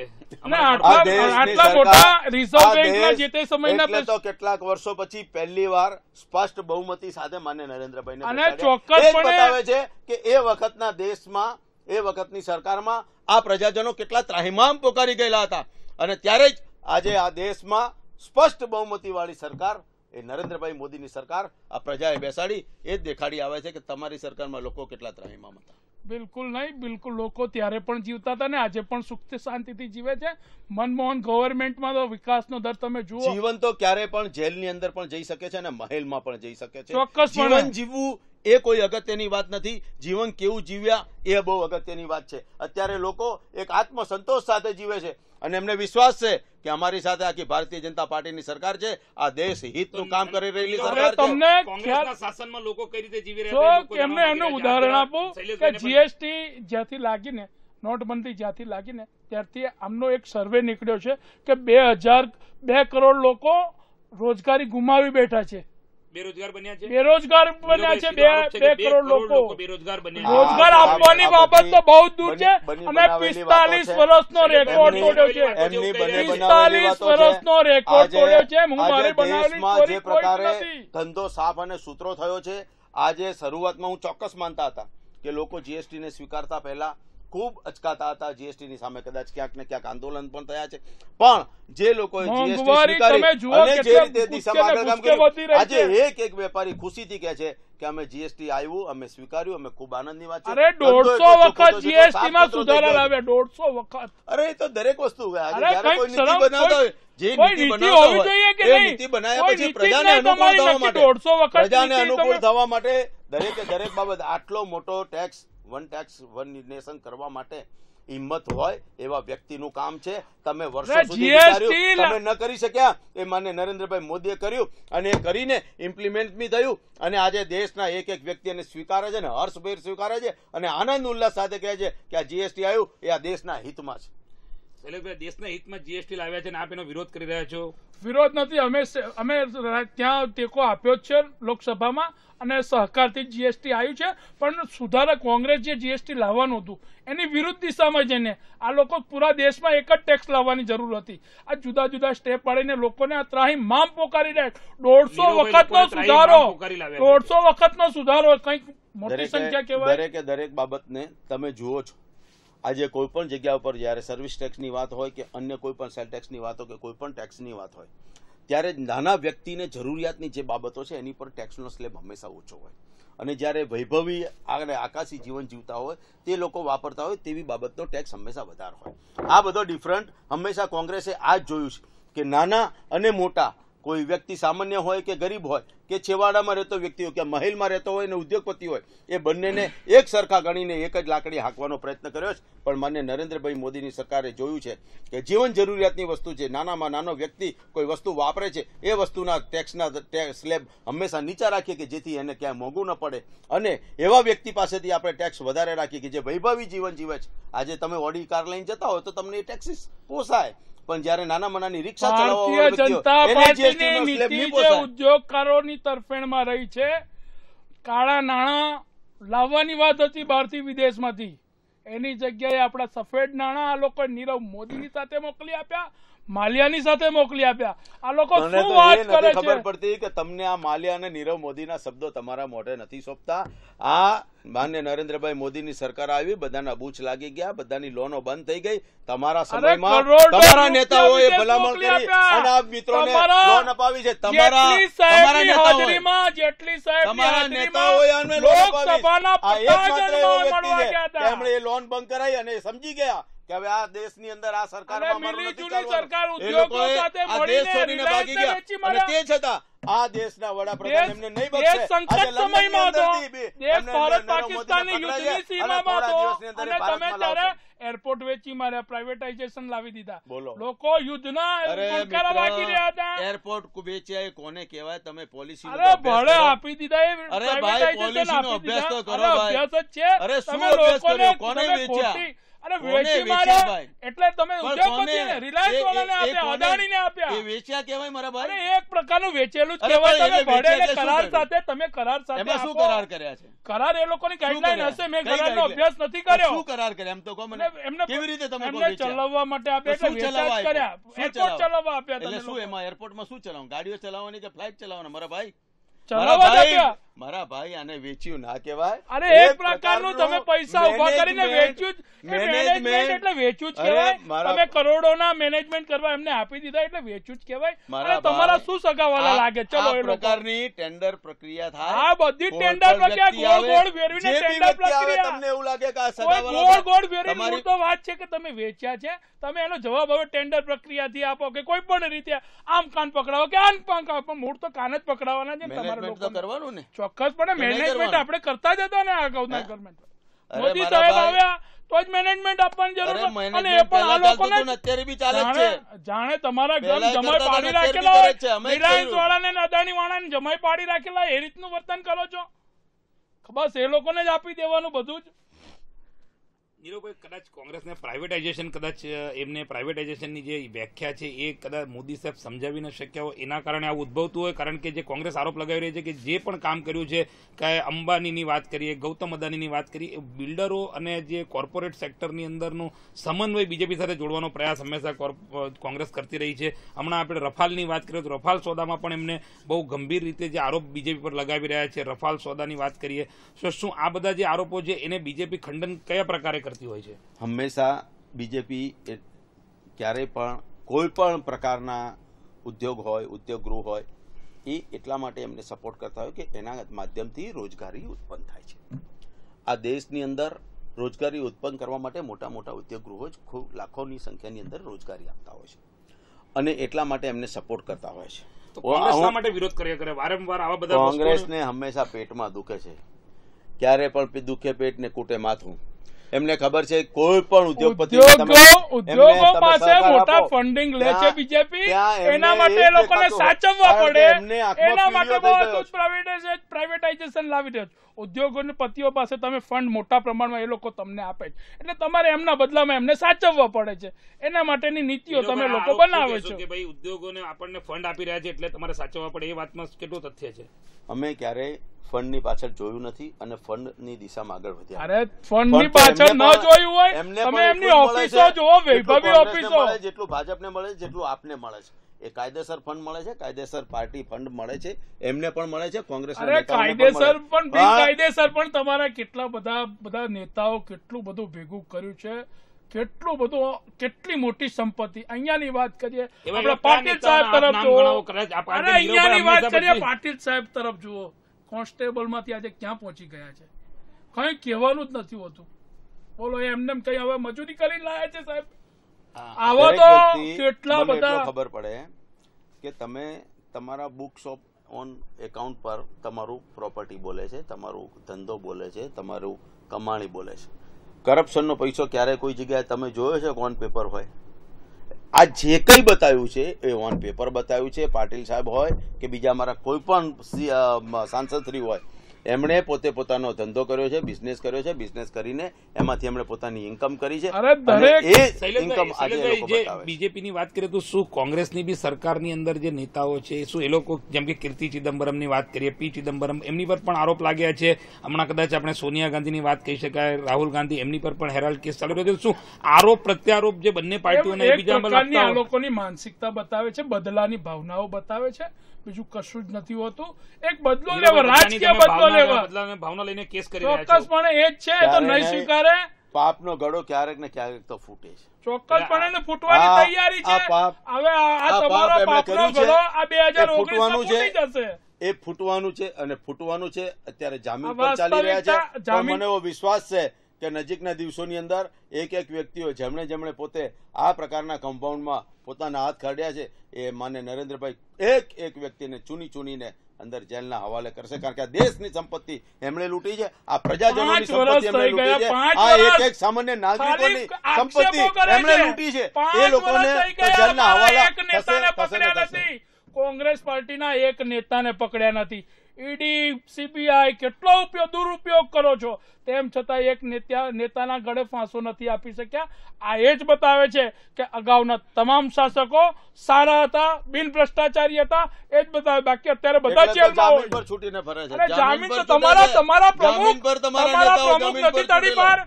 આટલા મોટા રિઝર્વ બેંકના જે તે સમયના એટલે તો કેટલાક વર્ષો પછી પહેલી વાર સ્પષ્ટ બહુમતી સાથે માન્ય નરેન્દ્રભાઈને અને ચોક્કસપણે બતાવે છે કે એ વખતના દેશમાં, એ વખતની સરકારમાં આ પ્રજાજનો કેટલા ત્રાહિમામ પોકારી ગયેલા હતા. અને ત્યારે જ આજે આ દેશમાં સ્પષ્ટ બહુમતી વાળી સરકાર, એ નરેન્દ્રભાઈ મોદીની સરકાર આ પ્રજાએ બેસાડી એ જ દેખાડી આવે છે કે તમારી સરકારમાં લોકો કેટલા ત્રાહિમામ હતા. બિલકુલ નહીં, બિલકુલ. લોકો ત્યારે પણ જીવતા હતા ને આજે પણ સુખ શાંતિથી જીવે છે. મનમોહન ગવર્મેન્ટમાં તો વિકાસનો દર તમે જુઓ. જીવન તો ક્યારે પણ જેલની અંદર પણ જઈ શકે છે અને મહેલમાં પણ જઈ શકે છે. ચોક્કસ જીવન જીવવું એ કોઈ અગત્યની વાત નથી, જીવન કેવું જીવ્યા એ બહુ અગત્યની વાત છે. અત્યારે લોકો એક આત્મસંતોષ સાથે જીવે છે અને એમને વિશ્વાસ છે કે અમારી સાથે આખી ભારતીય જનતા પાર્ટીની સરકાર છે, આ દેશ હિતનું કામ કરી રહેલી સરકાર છે. તમને કોંગ્રેસના શાસનમાં લોકો કઈ રીતે જીવી રહ્યા છે એમને એનું ઉદાહરણ આપું કે જીએસટી જ્યાંથી લાગીને, નોટબંધી જ્યાંથી લાગીને ત્યારથી આમનો એક સર્વે નીકળ્યો છે કે 2 કરોડ લોકો રોજગારી ગુમાવી બેઠા છે, બેરોજગાર બન્યા છે. 2 કરોડ લોકો બેરોજગાર બન્યા. રોજગાર આપવાની બાબત તો બહુ દૂર છે અને 45 વર્ષનો રેકોર્ડ તોડ્યો છે. 45 વર્ષનો રેકોર્ડ તોડ્યો છે. હું મારી બનાવેલી જે પ્રકારે ધંધો સાફ અને સૂત્રો થયો છે. આજે શરૂઆતમાં હું ચોક્કસ માનતા હતા કે લોકો જીએસટી ને સ્વીકારતા પહેલા ખૂબ અચકાતા હતા. જીએસટી ની સામે કદાચ ક્યાંક ને ક્યાંક આંદોલન પણ થયા છે, પણ જે લોકોએ જીએસટી સ્વીકારી અને જે રીતે દિશામાં આગળ કામ કર્યું, આજે એક વેપારી ખુશીથી કહે છે કે અમે જીએસટી આવ્યું, અમે સ્વીકાર્યું, અમે ખૂબ આનંદની વાત છે. અરે 150 વખત જીએસટી માં સુધારા લાવ્યા, 150 વખત. અરે એ તો દરેક વસ્તુ જ્યારે કોઈ નીતિ બનાવતા હોય, જે નીતિ બનાવતા હોય એ નીતિ બનાવ્યા પછી પ્રજાને અનુકૂળ થવા માટે દરેક બાબત આટલો મોટો ટેક્સ વન નેશન કરવા માટે હિંમત હોય એવા વ્યક્તિનું કામ છે. તમે વર્ષો સુધી વિચાર્યું, તમે ન કરી શક્યા, એ માન્ય નરેન્દ્રભાઈ મોદીએ કર્યું અને એ કરીને ઇમ્પ્લિમેન્ટ બી થયું અને આજે દેશના એક વ્યક્તિને સ્વીકારે છે ને હર્ષભેર સ્વીકારે છે અને આનંદ ઉલ્લાસ સાથે કહે છે કે આ જીએસટી આવ્યું એ આ દેશના હિતમાં છે. શૈલેષભાઈ, દેશના હિતમાં જીએસટી લાવ્યા છે અને આપ એનો વિરોધ કરી રહ્યા છો. વિરોધ નથી, અમે ત્યાં ટેકો આપ્યો જ છે લોકસભામાં અને સહકારથી જીએસટી આવ્યું છે. પણ સુધારા કોંગ્રેસ જે જીએસટી લાવવાનું હતું એની વિરુદ્ધ દિશામાં જઈને આ લોકો પૂરા દેશમાં એક જ ટેક્સ લાવવાની જરૂર હતી. આ જુદા જુદા સ્ટેપ પાડીને લોકોને આ ત્રાહિમામ પોકારી રહ્યા. 150 વખતનો સુધારો, 150 વખતનો સુધારો કંઈક મોટી સંખ્યા કહેવાય. દરેક બાબતને તમે જુઓ છો. આજે કોઈ પણ જગ્યા ઉપર જયારે સર્વિસ ટેક્સની વાત હોય કે અન્ય કોઈ પણ સેલ ટેક્સની વાત હોય કે કોઈ પણ ટેક્સની વાત હોય, ત્યારે નાના વ્યક્તિને જરૂરિયાતની જે બાબતો છે એની પર ટેક્સનો સ્લેબ હંમેશા ઓછો હોય, અને જ્યારે વૈભવી અને આકાશી જીવન જીવતા હોય તે લોકો વાપરતા હોય તેવી બાબતનો ટેક્સ હંમેશા વધારે હોય. આ બધો ડિફરન્ટ હંમેશા કોંગ્રેસે આ જ જોયું છે કે નાના અને મોટા, કોઈ વ્યક્તિ સામાન્ય હોય કે ગરીબ હોય કે છેવાડામાં રહેતો વ્યક્તિ હોય કે મહેલમાં રહેતો હોય ને ઉદ્યોગપતિ હોય, એ બંનેને એક સરખા ગણીને એક જ લાકડી હાંકવાનો પ્રયત્ન કર્યો છે. પણ માન્ય નરેન્દ્રભાઈ મોદીની સરકારે જોયું છે કે જીવન જરૂરિયાતની વસ્તુ છે, નાનામાં નાનો વ્યક્તિ કોઈ વસ્તુ વાપરે છે એ વસ્તુના ટેક્સના સ્લેબ હંમેશા નીચા રાખીએ કે જેથી એને ક્યાંય મોંઘું ન પડે, અને એવા વ્યક્તિ પાસેથી આપણે ટેક્સ વધારે રાખીએ કે જે વૈભવી જીવન જીવે છે. આજે તમે ઓડી કાર લઈને જતા હોય તો તમને એ ટેક્સીસ પોસાય, પણ જયારે નાના મનાની રિક્ષા ભારતીય જનતા પાર્ટીની નીતિ જે ઉદ્યોગકારોની તરફેણમાં રહી છે, કાળા નાણાં લાવવાની વાત હતી બહારથી વિદેશમાંથી, એની જગ્યાએ આપણા સફેદ નાણાં આ લોકો નીરવ મોદીની સાથે મોકલી આપ્યા, માલ્યાની સાથે મોકલી આપ્યા. આ લોકો શું વાત કરે છે? ખબર પડતી કે તમને આ માલ્યા અને નીરવ મોદીના શબ્દો તમારા મોઢે નથી સોંપતા. આ માન્ય નરેન્દ્રભાઈ મોદીની સરકાર આવી, બધાના બૂચ લાગી ગયા, બધાની લોનો બંધ થઈ ગઈ. તમારા સમયમાં તમારા નેતાઓએ ભલામણ કરી અને આ મિત્રોને લોન અપાવી છે. તમારા નેતાઓએ અમને લોન અપાવી. આ એકમાત્ર એવો વ્યક્તિ છે તેમણે એ લોન બંધ કરાવી અને સમજી ગયા કે હવે આ દેશની અંદર આ સરકારમાં તે છતાં આ દેશના વડાપ્રધાન એમને નહીં બચશે. એરપોર્ટ વેચી માર્યા, પ્રાઇવેટાઇઝેશન લાવી દીધા, લોકો યુદ્ધના એરપોર્ટ વેચ્યા કોને કહેવાય? તમે પોલિસી ભલે આપી દીધા. અભ્યાસ તો કરો, અભ્યાસ જ છે. અરે શું અભ્યાસ કર્યો? કોને વેચ્યા? અરે વેચી માર્યા એટલે તમે ઉદ્યોગપતિને, રિલાયન્સ વાળાને આપ્યા, અદાણીને આપ્યા. એ વેચ્યા કહેવાય મારા ભાઈ? અરે એક પ્રકારનું વેચેલું જ કહેવાય. તમે ભડેને કરાર સાથે, તમે કરાર સાથે એમાં શું કરાર કર્યા છે? કરાર એ લોકોની ગાઈડલાઈન હશે. મેં કરારનો અભ્યાસ નથી કર્યો. શું કરાર કર્યા એમ તો કહો મને. એમને કેવી રીતે તમે એમને ચલાવવા માટે આપ્યા, એટલે વેચાણ કર્યા. એરપોર્ટ ચલાવવા આપ્યા. એટલે શું એમાં એરપોર્ટમાં શું ચલાવવાનું? ગાડીઓ ચલાવવાની કે ફ્લાઇટ ચલાવવાની? મારા ભાઈ મારા ભાઈ આને વેચ્યું ના કહેવાય. અરે એક પ્રકારનું તમે પૈસા ઉભા કરીને વેચ્યું મેનેજમેન્ટ એટલે વેચ્યું જ કહેવાય. તમે કરોડોના મેનેજમેન્ટ કરવા એમને આપી દીધા એટલે વેચ્યું જ કહેવાય. અને તમારા શું સગાવાલા લાગે? ચલો એ પ્રકારની ટેન્ડર પ્રક્રિયા થાય. આ બધી ટેન્ડર પ્રક્રિયા ગોળ ગોળ ફેરવીને ટેન્ડર પ્રક્રિયા. તમને એવું લાગે કે આ સગાવાલા ગોળ ગોળ ફેરવીને મૂળ તો વાત છે કે તમે વેચ્યા છે. તમે એનો જવાબ હવે ટેન્ડર પ્રક્રિયાથી આપો કે કોઈ પણ રીતે આમ કાન પકડાવો કે આમ કાન, મૂળ તો કાન જ પકડાવવાના છે તમારે લોકો કરવાનું ને. ચોક્કસપણે મેનેજમેન્ટ આપણે કરતા જ હતા ને અગાઉના ગવર્મેન્ટ. મોદી સાહેબ આવ્યા તો જ મેનેજમેન્ટ આપવાની જરૂર છે. અને એ પણ આ લોકોને અત્યારે બી ચાલે છે. જાણે તમારા ઘર જમાઈ પાડી રાખેલા હોય, રિલાયન્સ વાળાને અદાણી વાળાને જમાઈ પાડી રાખેલા, એ રીતનું વર્તન કરો છો. બસ એ લોકોને જ આપી દેવાનું બધું જ. નીરવભાઈ, કદાચ કોંગ્રેસને પ્રાઇવેટાઇઝેશન, કદાચ એમને પ્રાઇવેટાઇઝેશનની જે વ્યાખ્યા છે એ કદાચ મોદી સાહેબ સમજાવી ન શક્યા હોય, એના કારણે આવું ઉદ્ભવતું હોય. કારણ કે જે કોંગ્રેસ આરોપ લગાવી રહી છે કે જે પણ કામ કર્યું છે, કે અંબાણીની વાત કરીએ, ગૌતમ અદાણીની વાત કરીએ, બિલ્ડરો અને જે કોર્પોરેટ સેક્ટરની અંદરનું સમન્વય બીજેપી સાથે જોડવાનો પ્રયાસ હંમેશા કોંગ્રેસ કરતી રહી છે. હમણાં આપણે રફાલની વાત કરીએ તો રફાલ સોદામાં પણ એમને બહુ ગંભીર રીતે જે આરોપ બીજેપી પર લગાવી રહ્યા છે. રફાલ સોદાની વાત કરીએ તો શું આ બધા જે આરોપો છે એને બીજેપી ખંડન કયા પ્રકારે હોય છે? હંમેશા બીજેપી ક્યારેય પણ કોઈ પણ પ્રકારના ઉદ્યોગ હોય, ઉદ્યોગ ગૃહ હોય, એ એટલા માટે એમને સપોર્ટ કરતા હોય કે એના માધ્યમથી રોજગારી ઉત્પન્ન થાય છે. આ દેશની અંદર રોજગારી ઉત્પન્ન કરવા માટે મોટા મોટા ઉદ્યોગ ગૃહો જ ખૂબ લાખોની સંખ્યાની અંદર રોજગારી આપતા હોય છે, અને એટલા માટે એમને સપોર્ટ કરતા હોય છે. કોંગ્રેસ માટે વિરોધ કર્યા કરે વારંવાર આવા બધા. કોંગ્રેસને હંમેશા પેટમાં દુખે છે, ક્યારે પણ દુખે પેટ ને કૂટે માથું. એમને ખબર છે કોઈ પણ ઉદ્યોગો પાસે મોટા ફંડિંગ લે છે બીજેપી, એના માટે એ લોકોને સાચવવા પડે, એના માટે બહુ પ્રાઇવેટાઇઝેશન લાવી દે. ઉદ્યોગોની પતિઓ પાસે તમે ફંડ મોટા પ્રમાણમાં એ લોકો તમને આપે છે, એટલે તમારે એમના બદલામાં એમને સાચવવા પડે છે. એના માટેની નીતિઓ તમે લોકો બનાવે છો કે ભાઈ ઉદ્યોગોને આપણને ફંડ આપી રહ્યા છે એટલે તમારે સાચવવા પડે. એ વાતમાં કેટલું તથ્ય છે? અમે ક્યારેય ફંડની પાછળ જોયું નથી અને ફંડની દિશામાં આગળ વધ્યા. અરે ફંડની પાછળ ન જોયું હોય, તમે એમની ઓફિસો જોવો, વૈભવી ઓફિસો. જેટલું ભાજપને મળે છે, જેટલું આપને મળે છે, એ કાયદેસર ફંડ મળે છે, કાયદેસર પાર્ટી ફંડ મળે છે, એમને પણ મળે છે. કોંગ્રેસ કાયદેસર પણ બિનકાયદેસર પણ તમારા કેટલા બધા નેતાઓ કેટલું બધું ભેગું કર્યું છે. કેટલું બધું, કેટલી મોટી સંપત્તિ. અહીંયાની વાત કરીએ એવા આપણે એવા પાટીલ કયા સાહેબ તરફ નામ જુઓ. ગણાવો કદાચ આ પાર્ટી અરે અહીંયાની વાત હંમેશા કરીએ બદલી. પાટીલ સાહેબ તરફ જુઓ. કોન્સ્ટેબલમાંથી આજે ક્યાં પહોંચી ગયા છે, કઈ કહેવાનું જ નથી હોતું. બોલો એમને કઈ હવે મજૂરી કરી લાયા છે સાહેબ? આવા દરેક તો વ્યક્તિ કેટલા મને એટલો બધા. ખબર પડે કે તમે તમારા બુક્સ ઓફ ઓન એકાઉન્ટ પર તમારું પ્રોપર્ટી બોલે છે, તમારું ધંધો બોલે છે, તમારું કમાણી બોલે છે. કરપ્શનનો પૈસો ક્યારે કોઈ જગ્યાએ તમે જોયો છે ઓન પેપર હોય? આ જે કંઈ બતાવ્યું છે એ ઓન પેપર બતાવ્યું છે. પાટીલ સાહેબ હોય કે બીજા અમારા કોઈ પણ સાંસદશ્રી હોય, એમણે પોતે પોતાનો ધંધો કર્યો છે, બિઝનેસ કર્યો છે. બિઝનેસ કરીને એમાંથી એમણે પોતાની ઇન્કમ કરી છે. અરે દરેક અને એ શૈલેષભાઈ, ઇન્કમ આજે એ લોકો જે બતાવે છે. બીજેપીની વાત કરીએ તો શું કોંગ્રેસની બી સરકારની અંદર જે નેતાઓ છે શું એ લોકો, જેમ કે કીર્તિ ચિદમ્બરમની વાત કરીએ, પી ચિદમ્બરમ, એમની પર પણ આરોપ લાગ્યા છે. હમણાં કદાચ આપણે સોનિયા ગાંધીની વાત કહી શકાય, રાહુલ ગાંધી, એમની પર પણ હેરાલ્ડ કેસ ચાલુ રહ્યો છે. શું આરોપ પ્રત્યારોપ જે બંને પાર્ટીઓના એક એકબીજામાં પ્રકારની આ લાગતા લોકોની માનસિકતા બતાવે છે, બદલાની ભાવનાઓ બતાવે છે, બીજું કશું જ નથી હોતું. એક બદલો લેવા, રાજકીય બદલો લેવા, ભાવના લઈને કેસ કરી રહ્યા છે. ચોક્કસપણે એ જ છે. એ તો નહીં સ્વીકારે. પાપનો ગળો ક્યારેક ને ક્યારેક તો ફૂટે છે. ચોક્કસપણે એને ફૂટવાની તૈયારી છે. આ પાપ, હવે આ આ તમારો પાપ એમણે પાપનો કર્યું છે. ગળો આ એ 2019 ફૂટવાનું છે. ફૂટી જશે. એ ફૂટવાનું છે અને ફૂટવાનું છે. અત્યારે જામીન આ પર ચાલી રહ્યા છે. વાસ્તવિકતા, પણ મને એવો વિશ્વાસ છે કે નજીકના દિવસોની અંદર એક વ્યક્તિઓ જેમણે પોતે આ પ્રકારના કમ્પાઉન્ડમાં પોતાના હાથ કાઢ્યા છે, એ માન્ય નરેન્દ્રભાઈ એક વ્યક્તિને ચૂનીને અંદર જેલના હવાલે કરશે. કારણ કે આ દેશની સંપત્તિ એમણે લૂંટી છે, આ પ્રજાજનોની 5 વર્ષ સંપત્તિ એમણે થઈ ગયા, લૂંટી છે, 5 આ વર્ષ. એક સામાન્ય નાગરિકોની ખાલી સંપત્તિ આક્ષેપો કરે એમણે છે. લૂંટી છે. 5 એ લોકોને વર્ષ થઈ તો ગયા, જેલના હવાલા એક નેતાને થશે પકડ્યા નથી. કોંગ્રેસ પાર્ટીના એક નેતાને પકડ્યા નથી. ઈડી, સીબીઆઈ કેટલો દુરુપયોગ કરો છો, તેમ છતાં એક નેતાના ગળે ફાંસો નથી આપી શક્યા. આ એ જ બતાવે છે કે અગાઉના તમામ શાસકો સારા હતા, બિન ભ્રષ્ટાચારી હતા. એ જ બતાવે. બાકી અત્યારે બધા એટલે તો જેલમાં જામીન હોય. પર છૂટીને ફરે છે. અરે જામીન પર તો છૂટે છે. તમારા જામીન પર તમારા નેતાઓ પ્રમુખ જામીન પર નથી તડીપાર.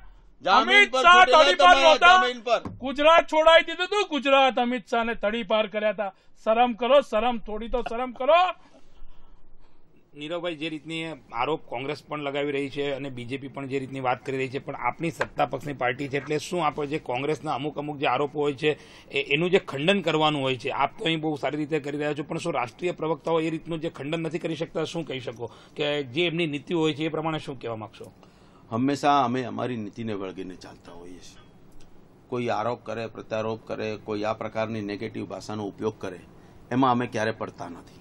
જામીન અમિત પર શાહ છૂટેલા તડીપાર તમારા નહોતા. જામીન પર. ગુજરાત છોડાઈ દીધું હતું. ગુજરાત અમિત શાહને તડીપાર કર્યા હતા. શરમ કરો, શરમ, થોડી તો શરમ કરો. નીરવભાઈ, જે રીતની આરોપ કોંગ્રેસ પણ લગાવી રહી છે અને બીજેપી પણ જે રીતની વાત કરી રહી છે, પણ આપણી સત્તા પક્ષની પાર્ટી છે, એટલે શું આપણે જે કોંગ્રેસના અમુક જે આરોપો હોય છે એનું જે ખંડન કરવાનું હોય છે, આપ તો અહીં બહુ સારી રીતે કરી રહ્યા છો, પણ શું રાષ્ટ્રીય પ્રવક્તાઓ એ રીતનું જે ખંડન નથી કરી શકતા? શું કહી શકો કે જે એમની નીતિ હોય છે એ પ્રમાણે શું કહેવા માંગશો? હંમેશા અમે અમારી નીતિને વળગીને ચાલતા હોઈએ છીએ. કોઈ આરોપ કરે, પ્રત્યારોપ કરે, કોઈ આ પ્રકારની નેગેટિવ ભાષાનો ઉપયોગ કરે, એમાં અમે ક્યારે પડતા નથી.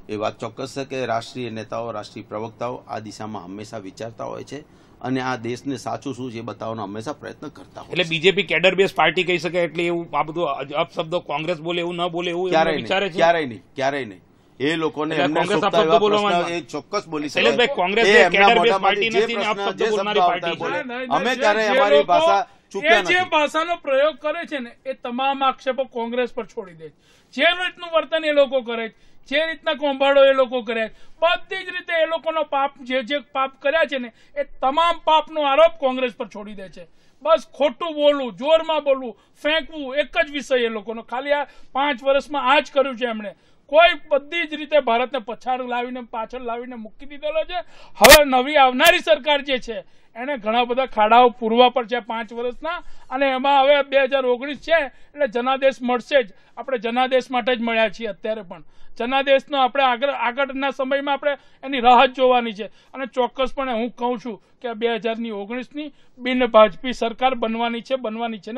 એ વાત ચોક્કસ છે કે રાષ્ટ્રીય નેતાઓ, રાષ્ટ્રીય પ્રવક્તાઓ આ દિશામાં હંમેશા વિચારતા હોય છે અને આ દેશને સાચું શું છે એ બતાવવાનો હંમેશા પ્રયત્ન કરતા હોય. એટલે બીજેપી કેડર બેઝ પાર્ટી કહી શકાય, એટલે એવું આ બધું અપશબ્દો કોંગ્રેસ બોલે એવું ન બોલે એવું વિચારે છે? ક્યારેય નહીં. એ લોકોને એટલે એમને કોંગ્રેસ સોંપતા અપશબ્દો એવા બોલવામાં પ્રશ્ન એ ચોક્કસ બોલી શકે. શૈલેષભાઈ, કોંગ્રેસ એ એ એમના કેડર બેઝ મોઢામાંથી પાર્ટી જે નથી ને પ્રશ્ન, અપશબ્દો જે બોલનારી શબ્દ પાર્ટી આવતા છે. બોલે. અમે ક્યારે અમારી ભાષા ચૂક્યા જે નથી. ભાષાનો પ્રયોગ કરે છે ને એ તમામ આક્ષેપો કોંગ્રેસ પર છોડી દે છે. જે રીતનું વર્તન એ લોકો કરે છે, જે રીતના કૌભાંડો એ લોકો કર્યા, બધી જ રીતે એ લોકોનો પાપ, જે પાપ કર્યા છે ને એ તમામ પાપનો આરોપ કોંગ્રેસ પર છોડી દે છે. બસ ખોટું બોલવું, જોરમાં બોલવું, ફેંકવું, એક જ વિષય એ લોકોનો. ખાલી આ 5 વર્ષમાં આ જ કર્યું છે એમણે. કોઈ બધી જ રીતે ભારતને પાછળ લાવીને મૂકી દીધેલો છે. હવે નવી આવનારી સરકાર જે છે એને ઘણા બધા ખાડાઓ પૂરવા પર છે 5 વર્ષના, અને એમાં હવે 2019 છે એટલે જનાદેશ મળશે જ. આપણે જનાદેશ માટે જ મળ્યા છીએ અત્યારે, પણ જનાદેશનો આપણે આગળના સમયમાં આપણે એની રાહ જ જોવાની છે. અને ચોક્કસપણે હું કહું છું કે 2019ની બિન ભાજપી સરકાર બનવાની છે ને બનવાની છે.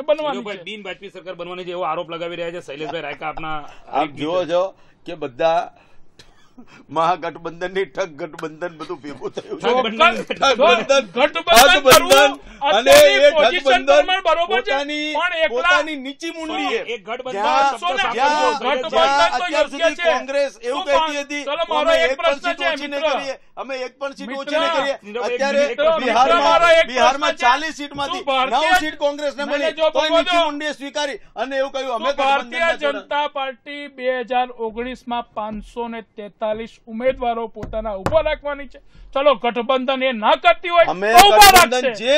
બિન ભાજપી સરકાર બનવાની છે એવો આરોપ લગાવી રહ્યા છે શૈલેષભાઈ રાયકા. આપના આપ જુઓ છો કે બધા મહાગઠબંધનની ઠગ ગઠબંધન બધું ભેગું થયું છે. અને એ ગઠબંધન પોતાની નીચી મૂંડીએ એક અત્યાર સુધી કોંગ્રેસ એવું કહેતી હતી અમે એક પણ સીટ ઓછી નહીં કરીએ, અમે એક પણ સીટ ઓછી નહીં કરીએ. અત્યારે બિહારમાં 40 સીટમાંથી 9 સીટ કોંગ્રેસને મળી તો નીચી મૂંડીએ સ્વીકારી અને એવું કહ્યું અમે ભારતીય જનતા પાર્ટી 2019માં 543 ઉમેદવારો પોતાના ઉભા રાખવાની છે. ચલો ગઠબંધન એ ના કરતી હોય અમે તો ઉભા ગઠબંધન રાખશે. જે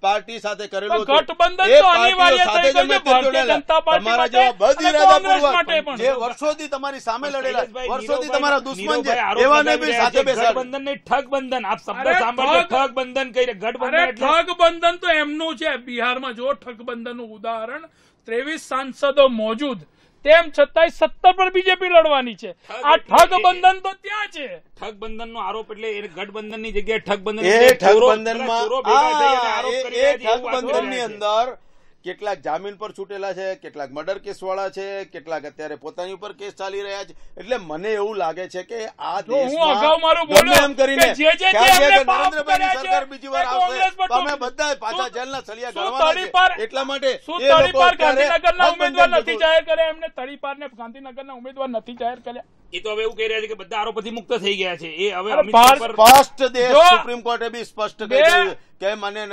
પાર્ટી સાથે કરેલું હતું. ગઠબંધન એ તો પાર્ટીઓ અનિવાર્ય સાથે થઈ જ અમે ગયું છે ભારતીય જોડાયેલા. જનતા પાર્ટી તમારા માટે જેવા બદ અને ઇરાદાપૂર્વક કોંગ્રેસ માટે પણ. જે વર્ષોથી તમારી સામે લડેલા, શૈલેષભાઈ, વર્ષોથી નીરવભાઈ, તમારા દુશ્મન છે, નીરવભાઈ આરોપ એવાને લગાવી બી રહ્યા સાથે છે. બેસાડો. ગઠબંધન નહીં, ઠગબંધન. આપ શબ્દ અરે સાંભળજો. ઠગ- ઠગબંધન કહી રહ્યા. ગઠબંધન અરે એટલે ઠગબંધન તો એમનું છે. બિહારમાં જો ઠગબંધનનું ઉદાહરણ, 23 સાંસદો મોજૂદ, તેમ છતાંય 17 પર બીજેપી લડવાની છે. આ ઠગબંધન તો ત્યાં છે. ઠગબંધનનો આરોપ એટલે એ ગઠબંધનની જગ્યાએ ઠગબંધન એ એટલે ચોરો ઠગબંધનમાં ભેગા થઈ અને આરોપ કરી એ રહ્યા છે. એવું વાત કરી ઠગબંધનની રહ્યા છે. અંદર કેટલાક જામીન પર છૂટેલા છે, કેટલાક મર્ડર કેસ વાળા છે, કેટલાક અત્યારે પોતાની ઉપર કેસ ચાલી રહ્યા છે. એટલે મને એવું લાગે છે કે આ જો હું દેશમાં અગાઉ મારું ગમે બોલ્યો એમ કરીને કે જે ક્યાં છે એમને કે પાપ નરેન્દ્રભાઈની કર્યા છે, સરકાર બીજી વાર એ આવશે કોંગ્રેસ પર તો અમે બધા પાછા શું- જેલના સળિયા શું ગળવાના છે. તળીપાર- એટલા માટે શું એ લોકો તળીપાર અત્યારે ગાંધીનગરના ઉમેદવાર ગઠબંધન નથી જાહેર કર્યા? એમને તળીપારને ગાંધીનગરના ઉમેદવાર નથી જાહેર કર્યા. એ તો હવે એવું કહી રહ્યા છે કે બધા આરોપોથી મુક્ત થઈ ગયા છે. એ હવે અરે અમિત શાહ પર સ્પષ્ટ દેશ જો- સુપ્રીમ કોર્ટે બી સ્પષ્ટ કહી બે- દીધું કે મને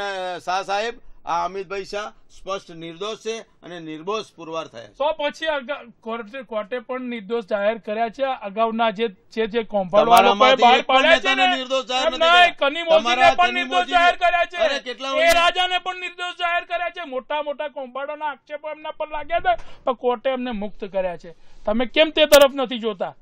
શાહ સાહેબ આ અમિતભાઈ શાહ સ્પષ્ટ નિર્દોષ છે અને નિર્દોષ પુરવાર થયા છે. તો પછી કોર્ટે પણ નિર્દોષ જાહેર કર્યા છે. અગાઉના જે કૌભાંડો આ લોકોએ બહાર પાડ્યા છે ને, તમારામાંથી એક પણ નેતાને નિર્દોષ જાહેર એમ નથી નહીં, કર્યા. કનીમોજીને તમારા પણ નિર્દોષ કનીમોજીને- જાહેર કર્યા અરે છે. કેટલા એ હોય? રાજાને પણ નિર્દોષ જાહેર કર્યા છે. મોટા મોટા કૌભાંડોના આક્ષેપો એમના પર લાગ્યા હતા, પણ કોર્ટે એમને મુક્ત કર્યા છે. તમે કેમ તે તરફ નથી જોતા?